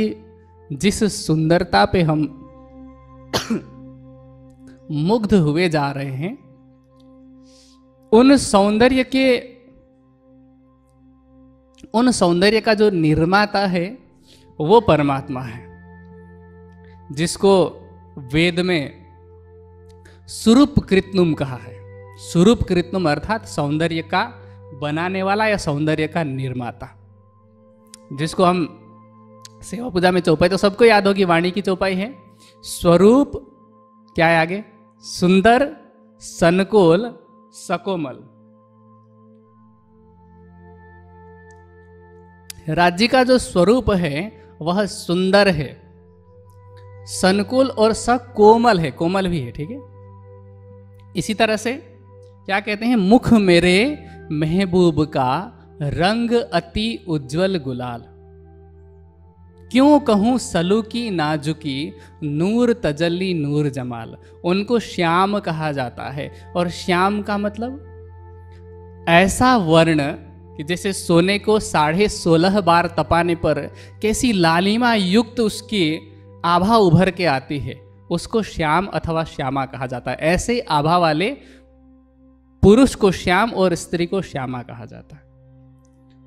जिस सुंदरता पे हम मुग्ध हुए जा रहे हैं, उन सौंदर्य का जो निर्माता है वो परमात्मा है, जिसको वेद में सुरूप कृत्नुम कहा है। सुरूप कृत्नुम अर्थात सौंदर्य का बनाने वाला या सौंदर्य का निर्माता, जिसको हम सेवा पूजा में चौपाई तो सबको याद होगी, वाणी की चौपाई है। स्वरूप क्या है आगे? सुंदर, सनकोल, सकोमल। राज्य का जो स्वरूप है वह सुंदर है, सनकुल और सकोमल है, कोमल भी है, ठीक है। इसी तरह से क्या कहते हैं? मुख मेरे महबूब का रंग अति उज्जवल गुलाल, क्यों कहूं सलूकी नाजुकी नूर तजल्ली नूर जमाल। उनको श्याम कहा जाता है, और श्याम का मतलब ऐसा वर्ण कि जैसे सोने को 16.5 बार तपाने पर कैसी लालिमा युक्त उसकी आभा उभर के आती है, उसको श्याम अथवा श्यामा कहा जाता है। ऐसे आभा वाले पुरुष को श्याम और स्त्री को श्यामा कहा जाता है।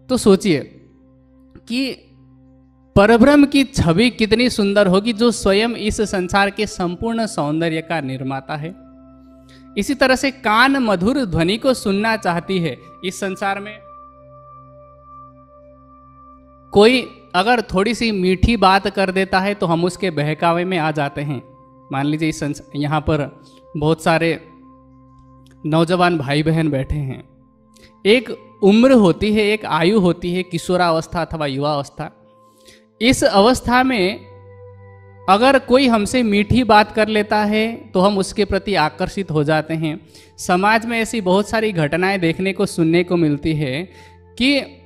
तो सोचिए कि परब्रह्म की छवि कितनी सुंदर होगी, जो स्वयं इस संसार के संपूर्ण सौंदर्य का निर्माता है। इसी तरह से कान मधुर ध्वनि को सुनना चाहती है। इस संसार में कोई अगर थोड़ी सी मीठी बात कर देता है तो हम उसके बहकावे में आ जाते हैं। मान लीजिए यहाँ पर बहुत सारे नौजवान भाई बहन बैठे हैं। एक उम्र होती है, एक आयु होती है, किशोरावस्था अथवा युवावस्था। इस अवस्था में अगर कोई हमसे मीठी बात कर लेता है तो हम उसके प्रति आकर्षित हो जाते हैं। समाज में ऐसी बहुत सारी घटनाएं देखने को सुनने को मिलती है कि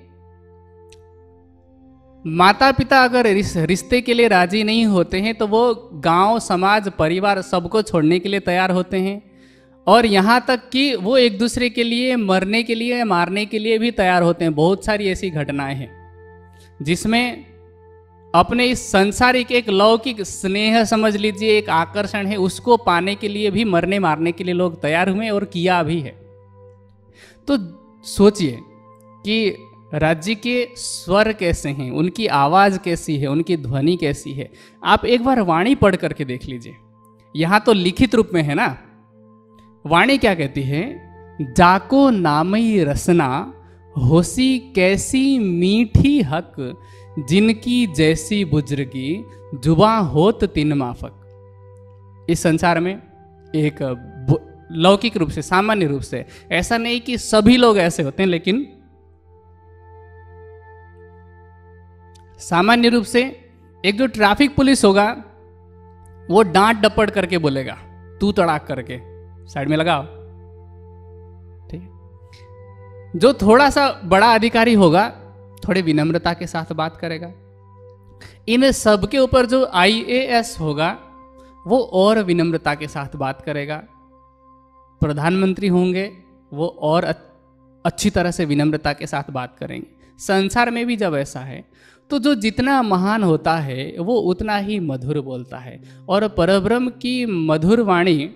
माता पिता अगर रिश्ते के लिए राजी नहीं होते हैं तो वो गांव, समाज, परिवार सबको छोड़ने के लिए तैयार होते हैं, और यहाँ तक कि वो एक दूसरे के लिए मरने के लिए, मारने के लिए भी तैयार होते हैं। बहुत सारी ऐसी घटनाएं हैं जिसमें अपने इस सांसारिक एक लौकिक स्नेह समझ लीजिए, एक आकर्षण है, उसको पाने के लिए भी मरने मारने के लिए लोग तैयार हुए और किया भी है। तो सोचिए कि राज्य के स्वर कैसे हैं, उनकी आवाज कैसी है, उनकी ध्वनि कैसी है। आप एक बार वाणी पढ़ करके देख लीजिए। यहां तो लिखित रूप में है ना। वाणी क्या कहती है? जाको नामई रसना होसी कैसी मीठी हक, जिनकी जैसी बुजुर्गी जुबा होत तीन माफक। इस संसार में एक लौकिक रूप से, सामान्य रूप से, ऐसा नहीं कि सभी लोग ऐसे होते हैं, लेकिन सामान्य रूप से एक जो ट्रैफिक पुलिस होगा वो डांट डपट करके बोलेगा, तू तड़ाक करके साइड में लगाओ, ठीक है। जो थोड़ा सा बड़ा अधिकारी होगा थोड़ी विनम्रता के साथ बात करेगा। इन सब के ऊपर जो IAS होगा वो और विनम्रता के साथ बात करेगा। प्रधानमंत्री होंगे वो और अच्छी तरह से विनम्रता के साथ बात करेंगे। संसार में भी जब ऐसा है तो जो जितना महान होता है वो उतना ही मधुर बोलता है। और परब्रह्म की मधुर वाणी,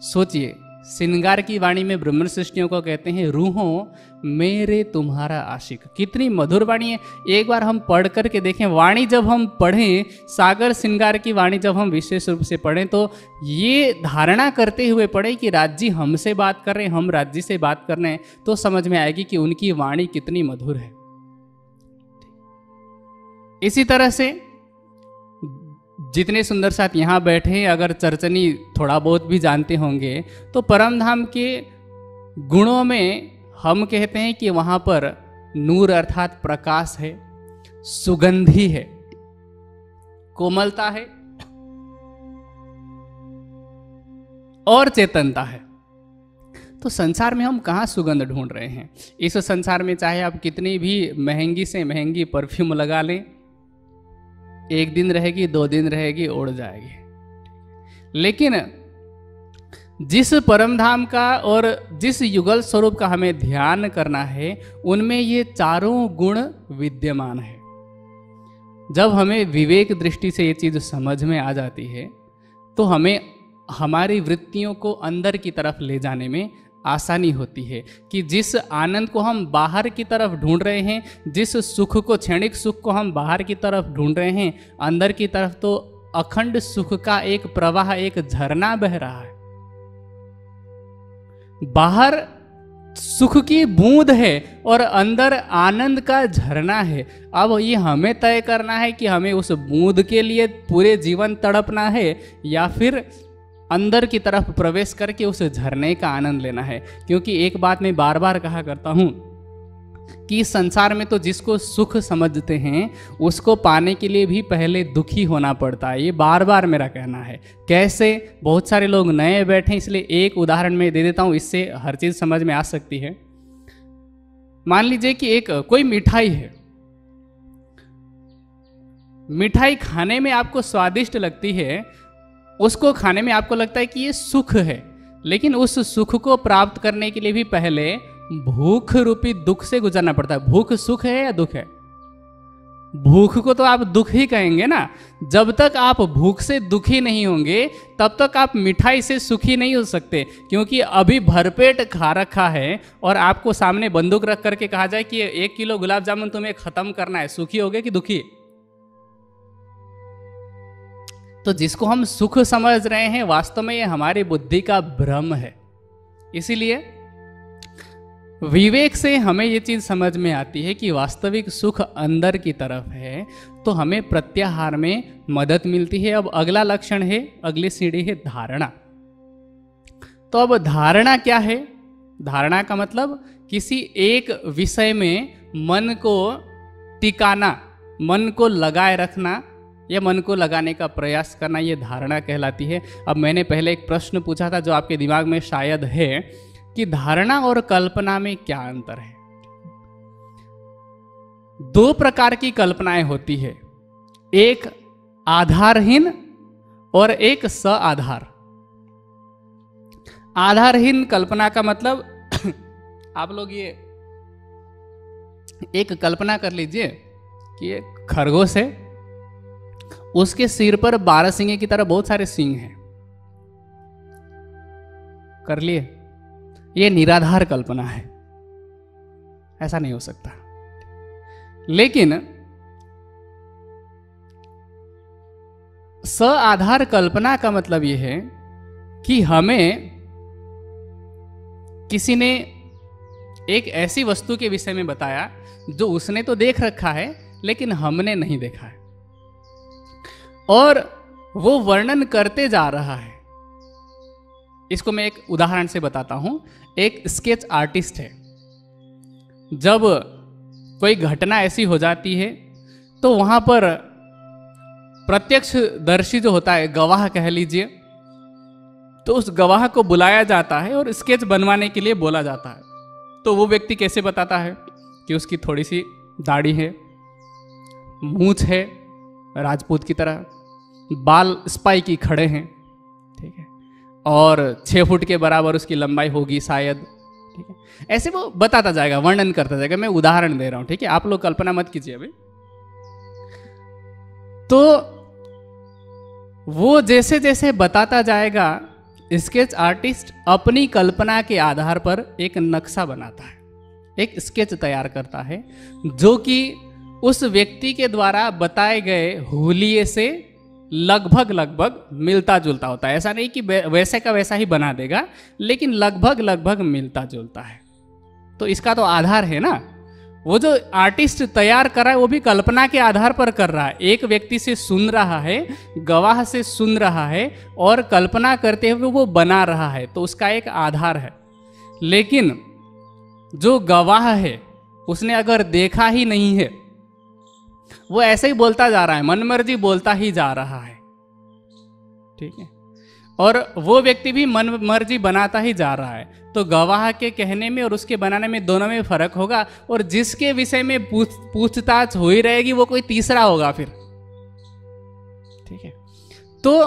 सोचिए, श्रृंगार की वाणी में ब्रह्म सृष्टियों को कहते हैं रूहों मेरे तुम्हारा आशिक। कितनी मधुर वाणी है, एक बार हम पढ़ करके देखें। वाणी जब हम पढ़ें, सागर श्रृंगार की वाणी जब हम विशेष रूप से पढ़ें तो ये धारणा करते हुए पढ़ें कि राज जी हमसे बात कर रहे हैं, हम राज जी से बात कर रहे हैं, तो समझ में आएगी कि उनकी वाणी कितनी मधुर है। इसी तरह से जितने सुंदर साथ यहाँ बैठे हैं, अगर चर्चनी थोड़ा बहुत भी जानते होंगे तो परम धाम के गुणों में हम कहते हैं कि वहाँ पर नूर अर्थात प्रकाश है, सुगंधी है, कोमलता है और चेतनता है। तो संसार में हम कहाँ सुगंध ढूंढ रहे हैं? इस संसार में चाहे आप कितनी भी महंगी से महंगी परफ्यूम लगा लें, एक दिन रहेगी, 2 दिन रहेगी, उड़ जाएगी। लेकिन जिस परम धाम का और जिस युगल स्वरूप का हमें ध्यान करना है, उनमें ये चारों गुण विद्यमान है। जब हमें विवेक दृष्टि से ये चीज समझ में आ जाती है तो हमें हमारी वृत्तियों को अंदर की तरफ ले जाने में आसानी होती है कि जिस आनंद को हम बाहर की तरफ ढूंढ रहे हैं, जिस सुख को, क्षणिक सुख को हम बाहर की तरफ ढूंढ रहे हैं, अंदर की तरफ तो अखंड सुख का एक प्रवाह, एक झरना बह रहा है। बाहर सुख की बूंद है और अंदर आनंद का झरना है। अब ये हमें तय करना है कि हमें उस बूंद के लिए पूरे जीवन तड़पना है या फिर अंदर की तरफ प्रवेश करके उस झरने का आनंद लेना है। क्योंकि एक बात मैं बार बार कहा करता हूं कि संसार में तो जिसको सुख समझते हैं उसको पाने के लिए भी पहले दुखी होना पड़ता है। ये बार बार मेरा कहना है। कैसे? बहुत सारे लोग नए बैठे, इसलिए एक उदाहरण मैं दे देता हूं, इससे हर चीज समझ में आ सकती है। मान लीजिए कि एक कोई मिठाई है, मिठाई खाने में आपको स्वादिष्ट लगती है, उसको खाने में आपको लगता है कि ये सुख है, लेकिन उस सुख को प्राप्त करने के लिए भी पहले भूख रूपी दुख से गुजरना पड़ता है। भूख सुख है या दुख है? भूख को तो आप दुख ही कहेंगे ना। जब तक आप भूख से दुखी नहीं होंगे तब तक आप मिठाई से सुखी नहीं हो सकते। क्योंकि अभी भरपेट खा रखा है और आपको सामने बंदूक रख करके कहा जाए कि 1 किलो गुलाब जामुन तुम्हें खत्म करना है, सुखी होगे कि दुखी? तो जिसको हम सुख समझ रहे हैं वास्तव में ये हमारी बुद्धि का भ्रम है। इसीलिए विवेक से हमें ये चीज समझ में आती है कि वास्तविक सुख अंदर की तरफ है, तो हमें प्रत्याहार में मदद मिलती है। अब अगला लक्षण है, अगली सीढ़ी है धारणा। तो अब धारणा क्या है? धारणा का मतलब किसी एक विषय में मन को टिकाना, मन को लगाए रखना या मन को लगाने का प्रयास करना, ये धारणा कहलाती है। अब मैंने पहले एक प्रश्न पूछा था जो आपके दिमाग में शायद है कि धारणा और कल्पना में क्या अंतर है। 2 प्रकार की कल्पनाएं होती है, एक आधारहीन और एक सआधार। आधारहीन कल्पना का मतलब आप लोग ये एक कल्पना कर लीजिए कि एक खरगोश है, उसके सिर पर 12 सिंगे की तरह बहुत सारे सींग हैं। कर लिए? ये निराधार कल्पना है, ऐसा नहीं हो सकता। लेकिन सआधार कल्पना का मतलब यह है कि हमें किसी ने एक ऐसी वस्तु के विषय में बताया जो उसने तो देख रखा है लेकिन हमने नहीं देखा है, और वो वर्णन करते जा रहा है। इसको मैं एक उदाहरण से बताता हूं। एक स्केच आर्टिस्ट है, जब कोई घटना ऐसी हो जाती है तो वहां पर प्रत्यक्षदर्शी जो होता है, गवाह कह लीजिए, तो उस गवाह को बुलाया जाता है और स्केच बनवाने के लिए बोला जाता है। तो वो व्यक्ति कैसे बताता है कि उसकी थोड़ी सी दाढ़ी है, मूंछ है राजपूत की तरह, बाल स्पाइकी खड़े हैं, ठीक है, और 6 फुट के बराबर उसकी लंबाई होगी शायद, ठीक है। ऐसे वो बताता जाएगा, वर्णन करता जाएगा। मैं उदाहरण दे रहा हूं, ठीक है, आप लोग कल्पना मत कीजिए अभी। तो वो जैसे जैसे बताता जाएगा, स्केच आर्टिस्ट अपनी कल्पना के आधार पर एक नक्शा बनाता है, एक स्केच तैयार करता है, जो कि उस व्यक्ति के द्वारा बताए गए हुलिये से लगभग लगभग मिलता जुलता होता है। ऐसा नहीं कि वैसे का वैसा ही बना देगा, लेकिन लगभग लगभग मिलता जुलता है। तो इसका तो आधार है ना, वो जो आर्टिस्ट तैयार कर रहा है वो भी कल्पना के आधार पर कर रहा है। एक व्यक्ति से सुन रहा है, गवाह से सुन रहा है और कल्पना करते हुए वो बना रहा है, तो उसका एक आधार है। लेकिन जो गवाह है उसने अगर देखा ही नहीं है, वो ऐसे ही बोलता जा रहा है, मनमर्जी बोलता ही जा रहा है, ठीक है, और वो व्यक्ति भी मनमर्जी बनाता ही जा रहा है। तो गवाह के कहने में और उसके बनाने में दोनों में फर्क होगा, और जिसके विषय में पूछताछ हो ही रहेगी वो कोई तीसरा होगा फिर, ठीक है। तो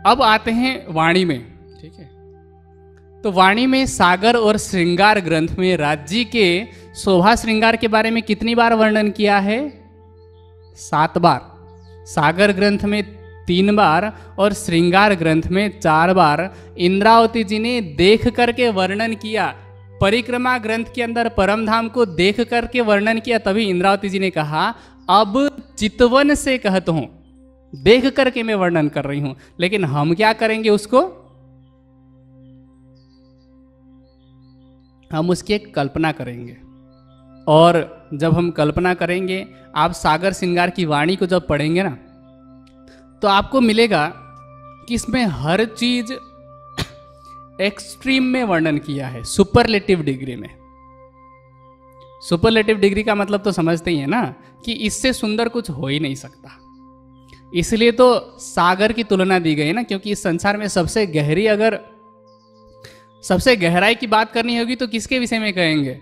अब आते हैं वाणी में, ठीक है। तो वाणी में सागर और श्रृंगार ग्रंथ में राज्य के शोभा श्रृंगार के बारे में कितनी बार वर्णन किया है? 7 बार। सागर ग्रंथ में 3 बार और श्रृंगार ग्रंथ में 4 बार इंद्रावती जी ने देख करके वर्णन किया। परिक्रमा ग्रंथ के अंदर परमधाम को देख करके वर्णन किया, तभी इंद्रावती जी ने कहा अब चितवन से कहत हूं, देख करके मैं वर्णन कर रही हूं। लेकिन हम क्या करेंगे, उसको हम उसकी एक कल्पना करेंगे, और जब हम कल्पना करेंगे, आप सागर श्रृंगार की वाणी को जब पढ़ेंगे ना, तो आपको मिलेगा कि इसमें हर चीज एक्सट्रीम में वर्णन किया है, सुपरलेटिव डिग्री में। सुपरलेटिव डिग्री का मतलब तो समझते ही है ना, कि इससे सुंदर कुछ हो ही नहीं सकता। इसलिए तो सागर की तुलना दी गई है ना, क्योंकि इस संसार में सबसे गहरी, अगर सबसे गहराई की बात करनी होगी तो किसके विषय में कहेंगे?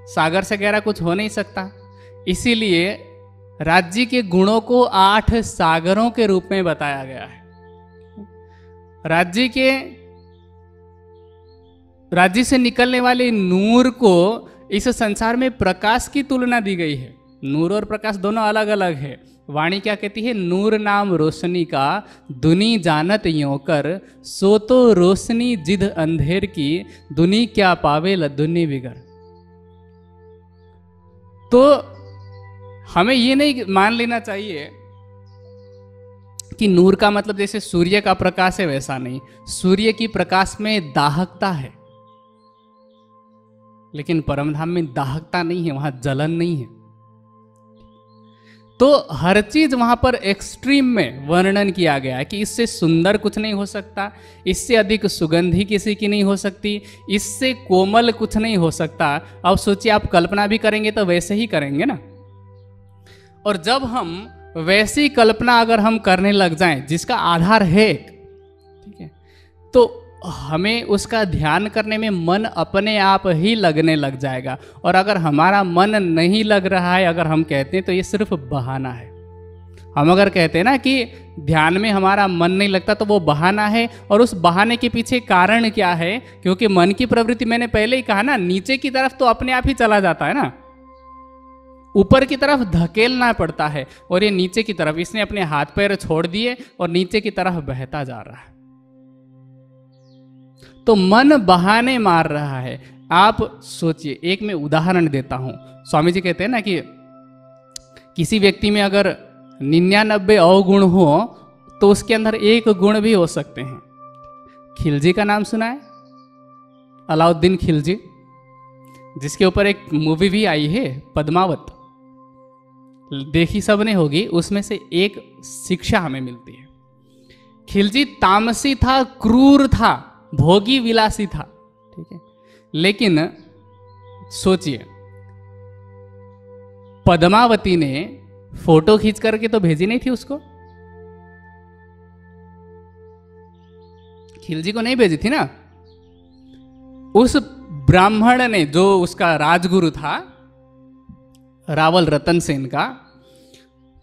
सागर से गहरा कुछ हो नहीं सकता। इसीलिए राज्य के गुणों को 8 सागरों के रूप में बताया गया है। राज्य से निकलने वाले नूर को इस संसार में प्रकाश की तुलना दी गई है। नूर और प्रकाश दोनों अलग अलग है। वाणी क्या कहती है? नूर नाम रोशनी का दुनी जानत यों कर, सो तो रोशनी जिद अंधेर की, दुनी क्या पावे लदुनी बिगड़। तो हमें ये नहीं मान लेना चाहिए कि नूर का मतलब जैसे सूर्य का प्रकाश है, वैसा नहीं। सूर्य की प्रकाश में दाहकता है, लेकिन परमधाम में दाहकता नहीं है, वहां जलन नहीं है। तो हर चीज वहां पर एक्सट्रीम में वर्णन किया गया है कि इससे सुंदर कुछ नहीं हो सकता, इससे अधिक सुगंधी किसी की नहीं हो सकती, इससे कोमल कुछ नहीं हो सकता। अब सोचिए, आप कल्पना भी करेंगे तो वैसे ही करेंगे ना। और जब हम वैसी कल्पना अगर हम करने लग जाएं जिसका आधार है, ठीक है, तो हमें उसका ध्यान करने में मन अपने आप ही लगने लग जाएगा। और अगर हमारा मन नहीं लग रहा है, अगर हम कहते हैं, तो ये सिर्फ बहाना है। हम अगर कहते हैं ना कि ध्यान में हमारा मन नहीं लगता, तो वो बहाना है। और उस बहाने के पीछे कारण क्या है? क्योंकि मन की प्रवृत्ति, मैंने पहले ही कहा ना, नीचे की तरफ तो अपने आप ही चला जाता है ना, ऊपर की तरफ धकेलना पड़ता है। और ये नीचे की तरफ, इसने अपने हाथ पैर छोड़ दिए और नीचे की तरफ बहता जा रहा है। तो मन बहाने मार रहा है। आप सोचिए, एक मैं उदाहरण देता हूं। स्वामी जी कहते हैं ना कि किसी व्यक्ति में अगर 99 अवगुण हो तो उसके अंदर एक गुण भी हो सकते हैं। खिलजी का नाम सुना है? अलाउद्दीन खिलजी, जिसके ऊपर एक मूवी भी आई है, पद्मावत, देखी सबने होगी। उसमें से एक शिक्षा हमें मिलती है। खिलजी तामसी था, क्रूर था, भोगी विलासी था, ठीक है। लेकिन सोचिए, पद्मावती ने फोटो खींच करके तो भेजी नहीं थी उसको, खिलजी को नहीं भेजी थी ना। उस ब्राह्मण ने, जो उसका राजगुरु था रावल रतन सेन का,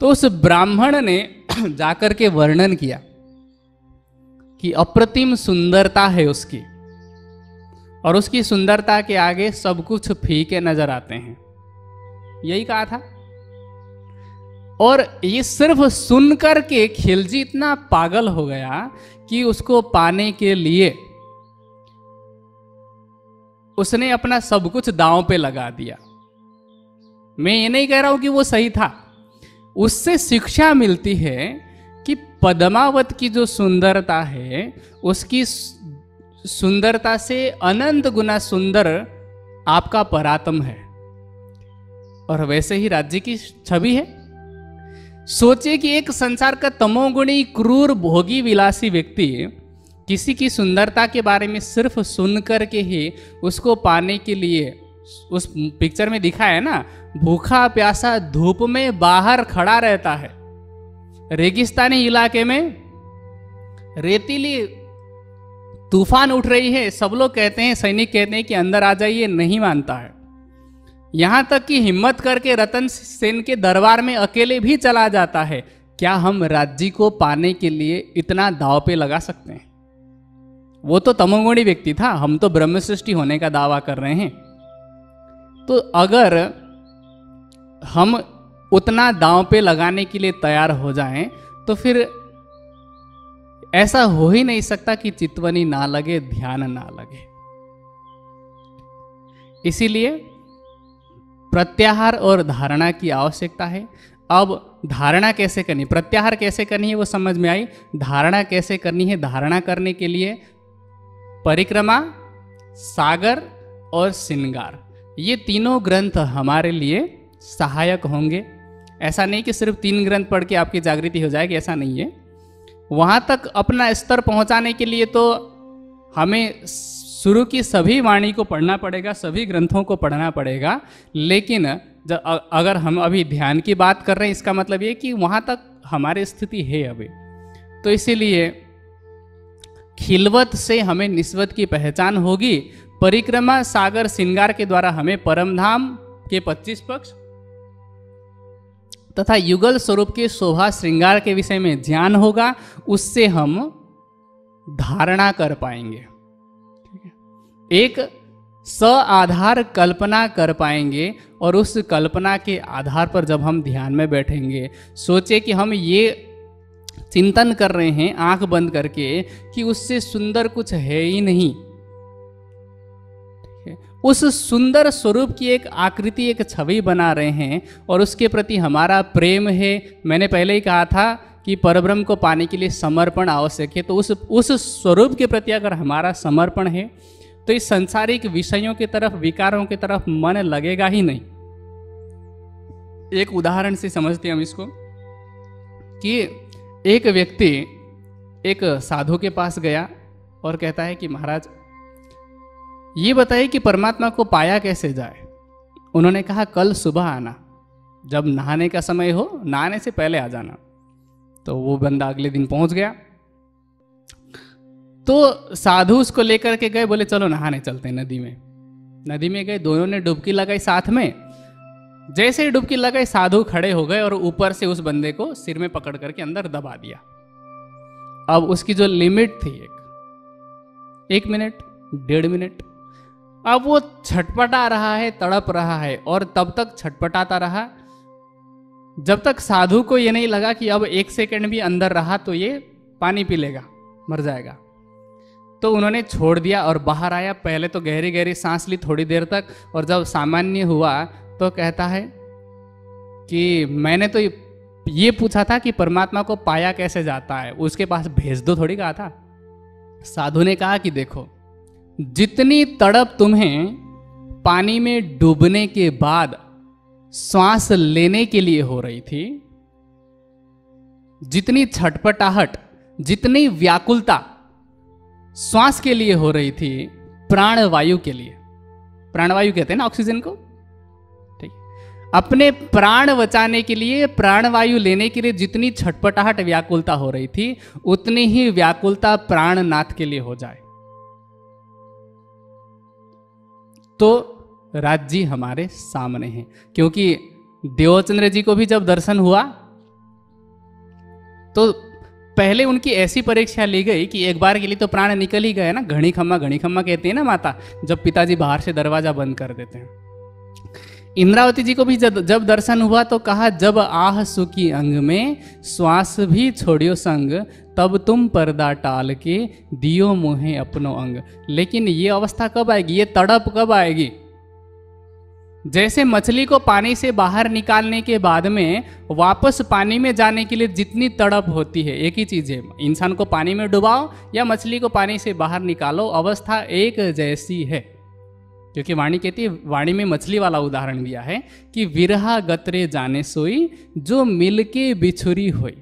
तो उस ब्राह्मण ने जाकर के वर्णन किया कि अप्रतिम सुंदरता है उसकी, और उसकी सुंदरता के आगे सब कुछ फीके नजर आते हैं, यही कहा था। और ये सिर्फ सुनकर के खिलजी इतना पागल हो गया कि उसको पाने के लिए उसने अपना सब कुछ दांव पे लगा दिया। मैं ये नहीं कह रहा हूं कि वो सही था, उससे शिक्षा मिलती है कि पद्मावत की जो सुंदरता है उसकी सुंदरता से अनंत गुना सुंदर आपका परात्म है, और वैसे ही राज्य की छवि है। सोचिए कि एक संसार का तमोगुणी क्रूर भोगी विलासी व्यक्ति किसी की सुंदरता के बारे में सिर्फ सुनकर के ही उसको पाने के लिए, उस पिक्चर में दिखा है ना, भूखा प्यासा धूप में बाहर खड़ा रहता है, रेगिस्तानी इलाके में रेतीली तूफान उठ रही है, सब लोग कहते हैं, सैनिक कहते हैं कि अंदर आ जाइए, नहीं मानता है। यहां तक कि हिम्मत करके रतन सेन के दरबार में अकेले भी चला जाता है। क्या हम राज्य को पाने के लिए इतना दांव पे लगा सकते हैं? वो तो तमोगुणी व्यक्ति था, हम तो ब्रह्म सृष्टि होने का दावा कर रहे हैं। तो अगर हम उतना दांव पे लगाने के लिए तैयार हो जाएं तो फिर ऐसा हो ही नहीं सकता कि चितवनी ना लगे, ध्यान ना लगे। इसीलिए प्रत्याहार और धारणा की आवश्यकता है। अब धारणा कैसे करनी, प्रत्याहार कैसे करनी है वो समझ में आई, धारणा कैसे करनी है। धारणा करने के लिए परिक्रमा, सागर और श्रृंगार, ये तीनों ग्रंथ हमारे लिए सहायक होंगे। ऐसा नहीं कि सिर्फ 3 ग्रंथ पढ़ के आपकी जागृति हो जाएगी, ऐसा नहीं है। वहाँ तक अपना स्तर पहुँचाने के लिए तो हमें शुरू की सभी वाणी को पढ़ना पड़ेगा, सभी ग्रंथों को पढ़ना पड़ेगा। लेकिन अगर हम अभी ध्यान की बात कर रहे हैं, इसका मतलब ये कि वहाँ तक हमारी स्थिति है अभी। तो इसीलिए खिलवत से हमें निस्वत की पहचान होगी। परिक्रमा, सागर, श्रृंगार के द्वारा हमें परमधाम के 25 पक्ष तथा युगल स्वरूप के शोभा श्रृंगार के विषय में ज्ञान होगा, उससे हम धारणा कर पाएंगे। एक आधार कल्पना कर पाएंगे, और उस कल्पना के आधार पर जब हम ध्यान में बैठेंगे, सोचे कि हम ये चिंतन कर रहे हैं आंख बंद करके कि उससे सुंदर कुछ है ही नहीं, उस सुंदर स्वरूप की एक आकृति, एक छवि बना रहे हैं, और उसके प्रति हमारा प्रेम है। मैंने पहले ही कहा था कि परब्रह्म को पाने के लिए समर्पण आवश्यक है। तो उस स्वरूप के प्रति अगर हमारा समर्पण है तो इस सांसारिक विषयों की तरफ, विकारों की तरफ मन लगेगा ही नहीं। एक उदाहरण से समझते हैं हम इसको कि एक व्यक्ति एक साधु के पास गया और कहता है कि महाराज ये बताइए कि परमात्मा को पाया कैसे जाए। उन्होंने कहा कल सुबह आना, जब नहाने का समय हो, नहाने से पहले आ जाना। तो वो बंदा अगले दिन पहुंच गया। तो साधु उसको लेकर के गए, बोले चलो नहाने चलते हैं नदी में। नदी में गए, दोनों ने डुबकी लगाई साथ में। जैसे ही डुबकी लगाई, साधु खड़े हो गए और ऊपर से उस बंदे को सिर में पकड़ करके अंदर दबा दिया। अब उसकी जो लिमिट थी 1 मिनट, 1.5 मिनट, अब वो छटपटा रहा है, तड़प रहा है, और तब तक छटपटाता रहा जब तक साधु को ये नहीं लगा कि अब 1 सेकंड भी अंदर रहा तो ये पानी पी लेगा, मर जाएगा। तो उन्होंने छोड़ दिया और बाहर आया। पहले तो गहरी गहरी सांस ली थोड़ी देर तक, और जब सामान्य हुआ तो कहता है कि मैंने तो ये पूछा था कि परमात्मा को पाया कैसे जाता है, उसके पास भेज दो, थोड़ी कहा था। साधु ने कहा कि देखो, जितनी तड़प तुम्हें पानी में डूबने के बाद श्वास लेने के लिए हो रही थी, जितनी छटपटाहट, जितनी व्याकुलता श्वास के लिए हो रही थी, प्राणवायु के लिए, प्राणवायु कहते हैं ना ऑक्सीजन को, ठीक, अपने प्राण बचाने के लिए, प्राणवायु लेने के लिए जितनी छटपटाहट, व्याकुलता हो रही थी, उतनी ही व्याकुलता प्राणनाथ के लिए हो जाए तो राज्य हमारे सामने है। क्योंकि देवचंद्र जी को भी जब दर्शन हुआ तो पहले उनकी ऐसी परीक्षा ली गई कि एक बार के लिए तो प्राण निकल ही गए ना, घड़ी खम्मा कहती है ना माता, जब पिताजी बाहर से दरवाजा बंद कर देते हैं। इंद्रावती जी को भी जब दर्शन हुआ तो कहा, जब आह सुखी अंग में श्वास भी छोड़ियो संग, तब तुम पर्दा टाल के दियो मोहे अपनो अंग। लेकिन ये अवस्था कब आएगी, ये तड़प कब आएगी? जैसे मछली को पानी से बाहर निकालने के बाद में वापस पानी में जाने के लिए जितनी तड़प होती है, एक ही चीज है, इंसान को पानी में डुबाओ या मछली को पानी से बाहर निकालो, अवस्था एक जैसी है। क्योंकि वाणी कहती है, वाणी में मछली वाला उदाहरण दिया है कि विरहा गतरे जाने सोई, जो मिलके बिछुरी होई,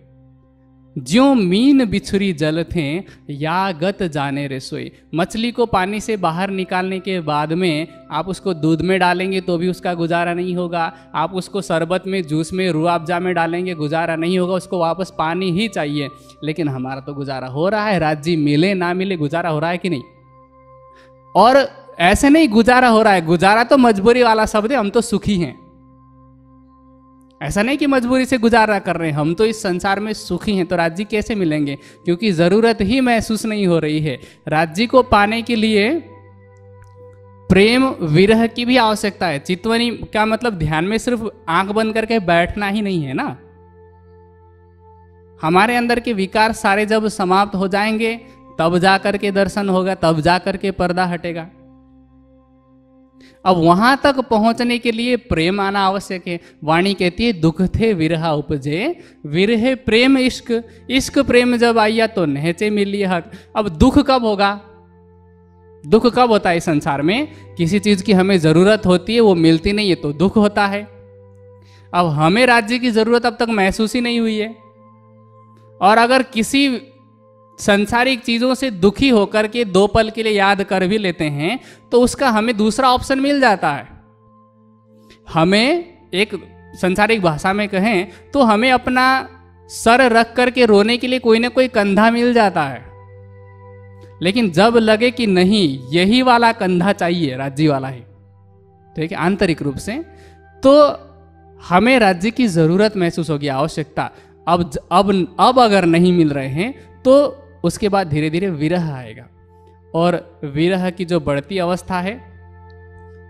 ज्यों मीन बिछुरी जल थे, या गत जाने रसोई। मछली को पानी से बाहर निकालने के बाद में आप उसको दूध में डालेंगे तो भी उसका गुजारा नहीं होगा, आप उसको शरबत में, जूस में, रूह अफ़ज़ा में डालेंगे, गुजारा नहीं होगा, उसको वापस पानी ही चाहिए। लेकिन हमारा तो गुजारा हो रहा है, राज्य मिले ना मिले गुजारा हो रहा है कि नहीं? और ऐसे नहीं गुजारा हो रहा है, गुजारा तो मजबूरी वाला शब्द है, हम तो सुखी हैं। ऐसा नहीं कि मजबूरी से गुजारा कर रहे हैं, हम तो इस संसार में सुखी हैं। तो राज्य कैसे मिलेंगे? क्योंकि जरूरत ही महसूस नहीं हो रही है। राज्य को पाने के लिए प्रेम विरह की भी आवश्यकता है। चितवनी का मतलब ध्यान में सिर्फ आंख बंद करके बैठना ही नहीं है ना। हमारे अंदर के विकार सारे जब समाप्त हो जाएंगे तब जाकर के दर्शन होगा, तब जाकर के पर्दा हटेगा। अब वहां तक पहुंचने के लिए प्रेम आना आवश्यक है। वाणी कहती है, दुख थे विरहा उपजे, विरहे प्रेम इश्क, इश्क प्रेम जब आइया तो नहचे मिलिए हक। अब दुख कब होगा? दुख कब होता है संसार में? किसी चीज की हमें जरूरत होती है, वो मिलती नहीं है तो दुख होता है। अब हमें राज्य की जरूरत अब तक महसूस ही नहीं हुई है, और अगर किसी संसारिक चीजों से दुखी होकर के 2 पल के लिए याद कर भी लेते हैं तो उसका हमें दूसरा ऑप्शन मिल जाता है। हमें एक संसारिक भाषा में कहें तो हमें अपना सर रख करके रोने के लिए कोई ना कोई कंधा मिल जाता है। लेकिन जब लगे कि नहीं यही वाला कंधा चाहिए, राज्य वाला ही, ठीक है, आंतरिक रूप से, तो हमें राज्य की जरूरत महसूस होगी, आवश्यकता। अब अगर नहीं मिल रहे हैं तो उसके बाद धीरे धीरे विरह आएगा। और विरह की जो बढ़ती अवस्था है,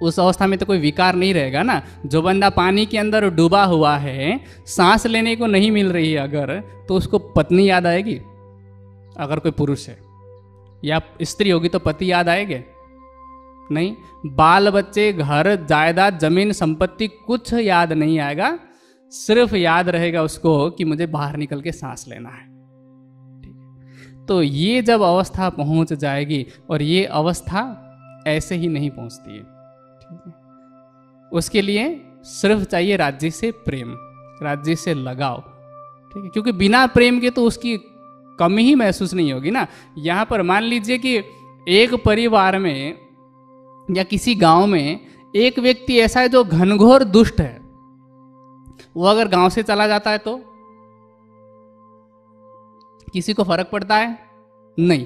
उस अवस्था में तो कोई विकार नहीं रहेगा ना। जो बंदा पानी के अंदर डूबा हुआ है, सांस लेने को नहीं मिल रही है अगर, तो उसको पत्नी याद आएगी। अगर कोई पुरुष है या स्त्री होगी तो पति याद आएंगे? नहीं। बाल बच्चे, घर, जायदाद, जमीन, संपत्ति कुछ याद नहीं आएगा। सिर्फ याद रहेगा उसको कि मुझे बाहर निकल के सांस लेना है। तो ये जब अवस्था पहुंच जाएगी, और ये अवस्था ऐसे ही नहीं पहुंचती है, ठीक है, उसके लिए सिर्फ चाहिए राज्य से प्रेम, राज्य से लगाव, ठीक है। क्योंकि बिना प्रेम के तो उसकी कमी ही महसूस नहीं होगी ना। यहाँ पर मान लीजिए कि एक परिवार में या किसी गांव में एक व्यक्ति ऐसा है जो घनघोर दुष्ट है, वो अगर गांव से चला जाता है तो किसी को फर्क पड़ता है? नहीं।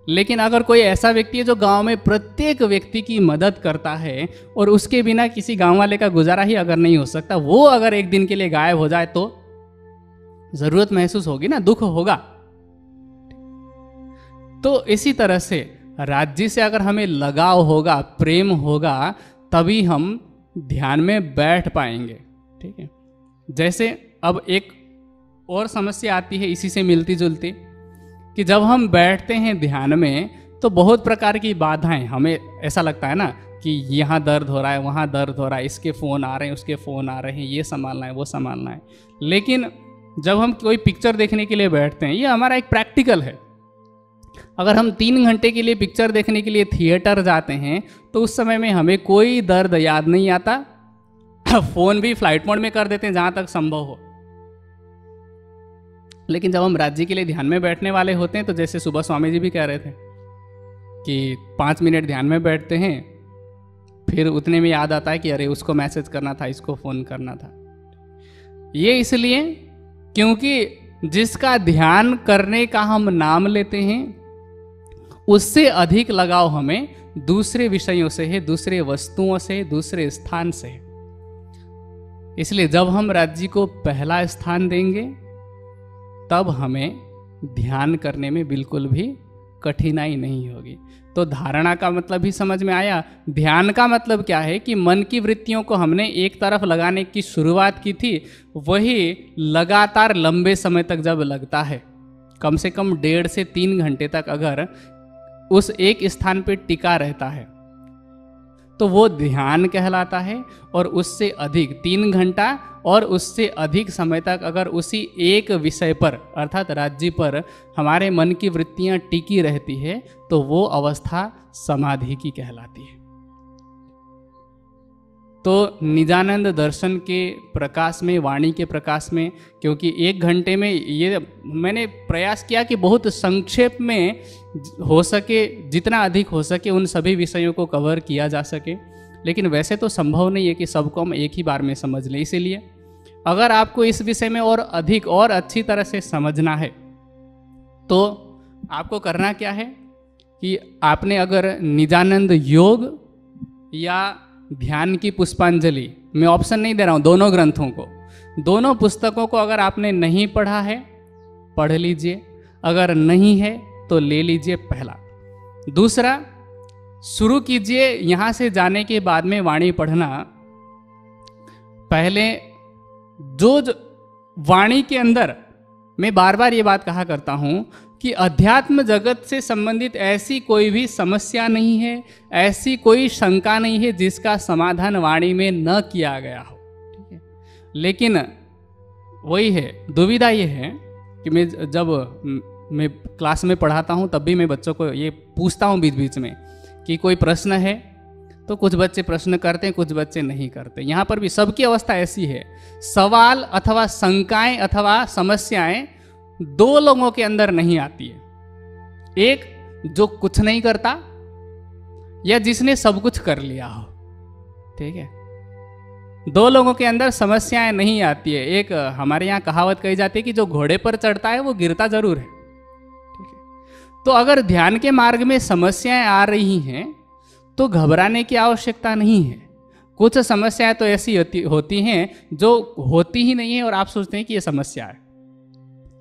लेकिन अगर कोई ऐसा व्यक्ति है जो गांव में प्रत्येक व्यक्ति की मदद करता है, और उसके बिना किसी गांव वाले का गुजारा ही अगर नहीं हो सकता, वो अगर एक दिन के लिए गायब हो जाए तो जरूरत महसूस होगी ना, दुख होगा। तो इसी तरह से राज्य से अगर हमें लगाव होगा, प्रेम होगा, तभी हम ध्यान में बैठ पाएंगे, ठीक है। जैसे अब एक और समस्या आती है इसी से मिलती जुलती, कि जब हम बैठते हैं ध्यान में तो बहुत प्रकार की बाधाएं, हमें ऐसा लगता है ना कि यहाँ दर्द हो रहा है, वहाँ दर्द हो रहा है, इसके फ़ोन आ रहे हैं, उसके फ़ोन आ रहे हैं, ये संभालना है, वो संभालना है। लेकिन जब हम कोई पिक्चर देखने के लिए बैठते हैं, ये हमारा एक प्रैक्टिकल है। अगर हम 3 घंटे के लिए पिक्चर देखने के लिए थिएटर जाते हैं तो उस समय में हमें कोई दर्द याद नहीं आता, फ़ोन भी फ्लाइट मोड में कर देते हैं जहाँ तक संभव हो। लेकिन जब हम राज्य के लिए ध्यान में बैठने वाले होते हैं, तो जैसे सुबह स्वामी जी भी कह रहे थे कि 5 मिनट ध्यान में बैठते हैं, फिर उतने में याद आता है कि अरे उसको मैसेज करना था, इसको फ़ोन करना था। ये इसलिए क्योंकि जिसका ध्यान करने का हम नाम लेते हैं, उससे अधिक लगाव हमें दूसरे विषयों से है, दूसरे वस्तुओं से, दूसरे स्थान से। इसलिए जब हम राज्य को पहला स्थान देंगे, तब हमें ध्यान करने में बिल्कुल भी कठिनाई नहीं होगी। तो धारणा का मतलब भी समझ में आया। ध्यान का मतलब क्या है कि मन की वृत्तियों को हमने एक तरफ लगाने की शुरुआत की थी, वही लगातार लंबे समय तक जब लगता है, कम से कम 1.5 से 3 घंटे तक अगर उस एक स्थान पे टिका रहता है तो वो ध्यान कहलाता है। और उससे अधिक 3 घंटा और उससे अधिक समय तक अगर उसी एक विषय पर अर्थात राज्य पर हमारे मन की वृत्तियां टिकी रहती है तो वो अवस्था समाधि की कहलाती है। तो निजानंद दर्शन के प्रकाश में, वाणी के प्रकाश में, क्योंकि 1 घंटे में ये मैंने प्रयास किया कि बहुत संक्षेप में हो सके, जितना अधिक हो सके उन सभी विषयों को कवर किया जा सके, लेकिन वैसे तो संभव नहीं है कि सबको हम एक ही बार में समझ लें। इसीलिए अगर आपको इस विषय में और अधिक और अच्छी तरह से समझना है तो आपको करना क्या है कि आपने अगर निजानंद योग या ध्यान की पुष्पांजलि, मैं ऑप्शन नहीं दे रहा हूँ, दोनों ग्रंथों को, दोनों पुस्तकों को अगर आपने नहीं पढ़ा है पढ़ लीजिए, अगर नहीं है तो ले लीजिए पहला। दूसरा, शुरू कीजिए यहाँ से जाने के बाद में वाणी पढ़ना। पहले जो वाणी के अंदर, मैं बार बार ये बात कहा करता हूँ कि अध्यात्म जगत से संबंधित ऐसी कोई भी समस्या नहीं है, ऐसी कोई शंका नहीं है जिसका समाधान वाणी में न किया गया हो, ठीक है। लेकिन वही है, दुविधा ये है कि मैं क्लास में पढ़ाता हूँ तब भी मैं बच्चों को ये पूछता हूँ बीच बीच में कि कोई प्रश्न है, तो कुछ बच्चे प्रश्न करते हैं, कुछ बच्चे नहीं करते। यहाँ पर भी सबकी अवस्था ऐसी है, सवाल अथवा शंकाएं अथवा समस्याएं 2 लोगों के अंदर नहीं आती है, एक जो कुछ नहीं करता या जिसने सब कुछ कर लिया हो, ठीक है। 2 लोगों के अंदर समस्याएं नहीं आती है। एक हमारे यहाँ कहावत कही जाती है कि जो घोड़े पर चढ़ता है वो गिरता जरूर है, ठीक है। तो अगर ध्यान के मार्ग में समस्याएं आ रही हैं तो घबराने की आवश्यकता नहीं है। कुछ समस्याएं तो ऐसी होती हैं जो होती ही नहीं है और आप सोचते हैं कि ये समस्या है,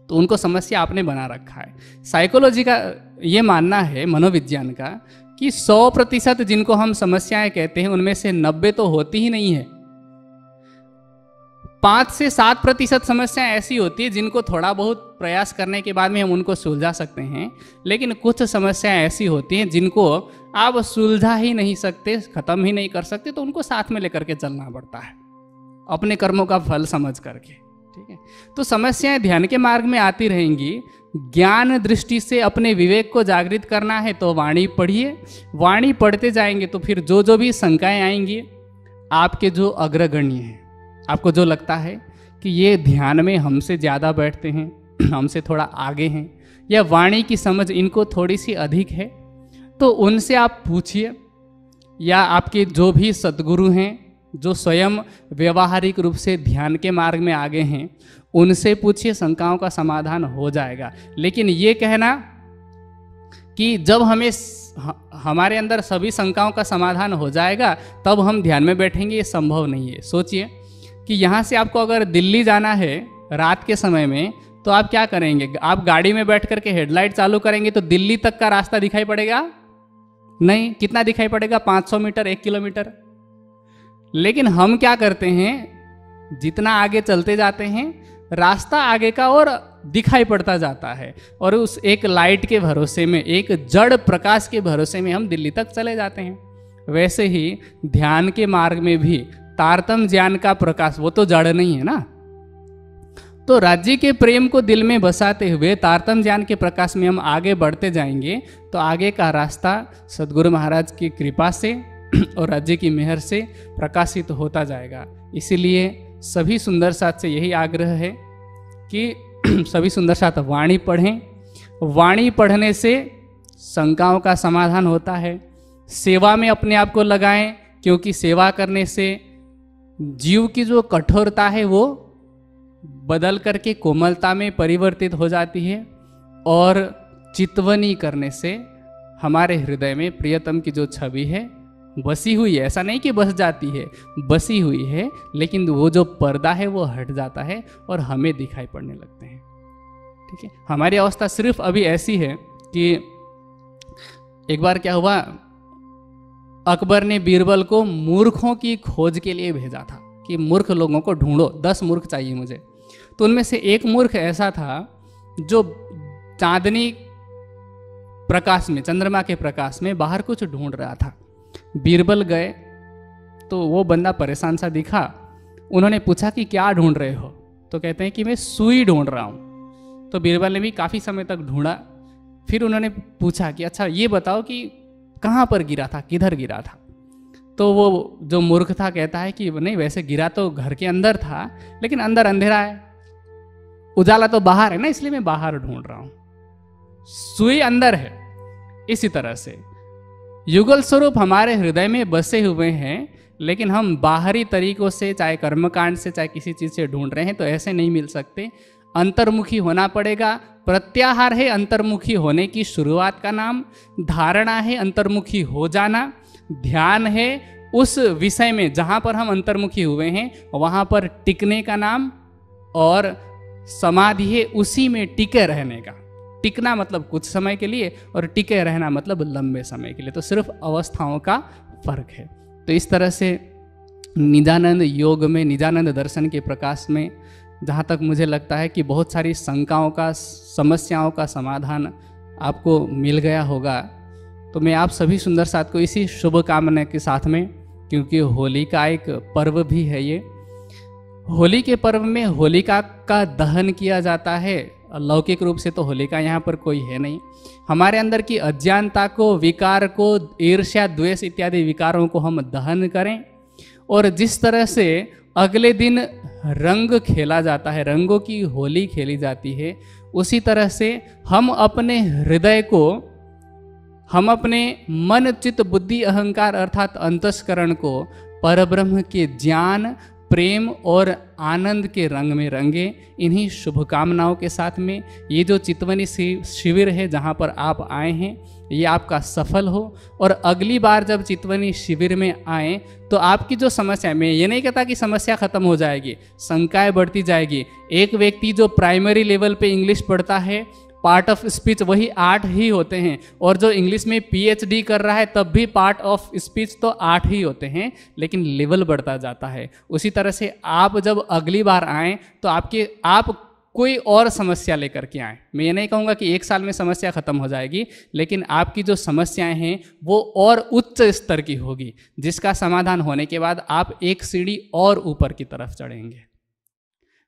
तो उनको समस्या आपने बना रखा है। साइकोलॉजी का ये मानना है, मनोविज्ञान का, कि 100% जिनको हम समस्याएं कहते हैं उनमें से 90 तो होती ही नहीं है। 5 से 7% समस्याएं ऐसी होती है जिनको थोड़ा बहुत प्रयास करने के बाद में हम उनको सुलझा सकते हैं, लेकिन कुछ समस्याएं ऐसी होती हैं जिनको आप सुलझा ही नहीं सकते, खत्म ही नहीं कर सकते, तो उनको साथ में लेकर के चलना पड़ता है अपने कर्मों का फल समझ करके, ठीक है। तो समस्याएं ध्यान के मार्ग में आती रहेंगी। ज्ञान दृष्टि से अपने विवेक को जागृत करना है तो वाणी पढ़िए। वाणी पढ़ते जाएंगे तो फिर जो जो भी शंकाएं आएंगी, आपके जो अग्रगण्य हैं, आपको जो लगता है कि ये ध्यान में हमसे ज़्यादा बैठते हैं, हमसे थोड़ा आगे हैं, या वाणी की समझ इनको थोड़ी सी अधिक है, तो उनसे आप पूछिए। या आपके जो भी सद्गुरु हैं जो स्वयं व्यवहारिक रूप से ध्यान के मार्ग में आगे हैं, उनसे पूछिए, शंकाओं का समाधान हो जाएगा। लेकिन ये कहना कि जब हमारे अंदर सभी शंकाओं का समाधान हो जाएगा तब हम ध्यान में बैठेंगे, ये संभव नहीं है। सोचिए कि यहाँ से आपको अगर दिल्ली जाना है रात के समय में, तो आप क्या करेंगे? आप गाड़ी में बैठ करके हेडलाइट चालू करेंगे तो दिल्ली तक का रास्ता दिखाई पड़ेगा? नहीं। कितना दिखाई पड़ेगा? 500 मीटर, 1 किलोमीटर। लेकिन हम क्या करते हैं, जितना आगे चलते जाते हैं रास्ता आगे का और दिखाई पड़ता जाता है, और उस एक लाइट के भरोसे में, एक जड़ प्रकाश के भरोसे में हम दिल्ली तक चले जाते हैं। वैसे ही ध्यान के मार्ग में भी तारतम्य ज्ञान का प्रकाश, वो तो जड़ नहीं है ना, तो राज्य के प्रेम को दिल में बसाते हुए तारतम्य ज्ञान के प्रकाश में हम आगे बढ़ते जाएंगे तो आगे का रास्ता सदगुरु महाराज की कृपा से और राज्य की मेहर से प्रकाशित होता जाएगा। इसीलिए सभी सुंदर साथ से यही आग्रह है कि सभी सुंदर साथ वाणी पढ़ें। वाणी पढ़ने से शंकाओं का समाधान होता है। सेवा में अपने आप को लगाएं, क्योंकि सेवा करने से जीव की जो कठोरता है वो बदल करके कोमलता में परिवर्तित हो जाती है, और चितवनी करने से हमारे हृदय में प्रियतम की जो छवि है बसी हुई है, ऐसा नहीं कि बस जाती है, बसी हुई है, लेकिन वो जो पर्दा है वो हट जाता है और हमें दिखाई पड़ने लगते हैं। ठीक है, हमारी अवस्था सिर्फ अभी ऐसी है कि एक बार क्या हुआ, अकबर ने बीरबल को मूर्खों की खोज के लिए भेजा था कि मूर्ख लोगों को ढूंढो, 10 मूर्ख चाहिए मुझे। तो उनमें से एक मूर्ख ऐसा था जो चांदनी प्रकाश में, चंद्रमा के प्रकाश में बाहर कुछ ढूंढ रहा था। बीरबल गए तो वो बंदा परेशान सा दिखा। उन्होंने पूछा कि क्या ढूंढ रहे हो? तो कहते हैं कि मैं सुई ढूंढ रहा हूँ। तो बीरबल ने भी काफ़ी समय तक ढूंढा। फिर उन्होंने पूछा कि अच्छा ये बताओ कि कहाँ पर गिरा था, किधर गिरा था? तो वो जो मूर्ख था कहता है कि नहीं, वैसे गिरा तो घर के अंदर था, लेकिन अंदर अंधेरा है, उजाला तो बाहर है ना, इसलिए मैं बाहर ढूंढ रहा हूँ, सुई अंदर है। इसी तरह से युगल स्वरूप हमारे हृदय में बसे हुए हैं, लेकिन हम बाहरी तरीकों से, चाहे कर्मकांड से, चाहे किसी चीज़ से ढूंढ रहे हैं, तो ऐसे नहीं मिल सकते। अंतर्मुखी होना पड़ेगा। प्रत्याहार है अंतर्मुखी होने की शुरुआत का नाम, धारणा है अंतर्मुखी हो जाना, ध्यान है उस विषय में जहाँ पर हम अंतर्मुखी हुए हैं वहाँ पर टिकने का नाम, और समाधि है उसी में टिके रहने का। टिकना मतलब कुछ समय के लिए, और टिके रहना मतलब लंबे समय के लिए। तो सिर्फ अवस्थाओं का फर्क है। तो इस तरह से निजानंद योग में, निजानंद दर्शन के प्रकाश में, जहाँ तक मुझे लगता है कि बहुत सारी शंकाओं का, समस्याओं का समाधान आपको मिल गया होगा। तो मैं आप सभी सुंदर साथ को इसी शुभकामना के साथ में, क्योंकि होली का एक पर्व भी है ये, होली के पर्व में होलिका का दहन किया जाता है। लौकिक रूप से तो होलिका यहाँ पर कोई है नहीं। हमारे अंदर की अज्ञानता को, विकार को, ईर्ष्या, द्वेष इत्यादि विकारों को हम दहन करें। और जिस तरह से अगले दिन रंग खेला जाता है, रंगों की होली खेली जाती है, उसी तरह से हम अपने हृदय को, हम अपने मन, चित्त, बुद्धि, अहंकार अर्थात अंतस्करण को परब्रह्म के ज्ञान, प्रेम और आनंद के रंग में रंगे। इन्हीं शुभकामनाओं के साथ में ये जो चितवनी शिविर है जहाँ पर आप आए हैं, ये आपका सफल हो। और अगली बार जब चितवनी शिविर में आए तो आपकी जो समस्या, मैं ये नहीं कहता कि समस्या खत्म हो जाएगी, शंकाएं बढ़ती जाएगी। एक व्यक्ति जो प्राइमरी लेवल पे इंग्लिश पढ़ता है, पार्ट ऑफ स्पीच वही 8 ही होते हैं, और जो इंग्लिश में PhD कर रहा है तब भी पार्ट ऑफ स्पीच तो 8 ही होते हैं, लेकिन लेवल बढ़ता जाता है। उसी तरह से आप जब अगली बार आएँ तो आप कोई और समस्या लेकर के आएँ। मैं ये नहीं कहूँगा कि 1 साल में समस्या खत्म हो जाएगी, लेकिन आपकी जो समस्याएं हैं वो और उच्च स्तर की होगी, जिसका समाधान होने के बाद आप एक सीढ़ी और ऊपर की तरफ चढ़ेंगे।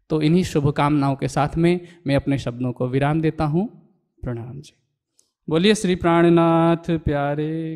तो इन्हीं शुभकामनाओं के साथ में मैं अपने शब्दों को विराम देता हूँ। प्रणाम जी। बोलिए श्री प्राणनाथ प्यारे।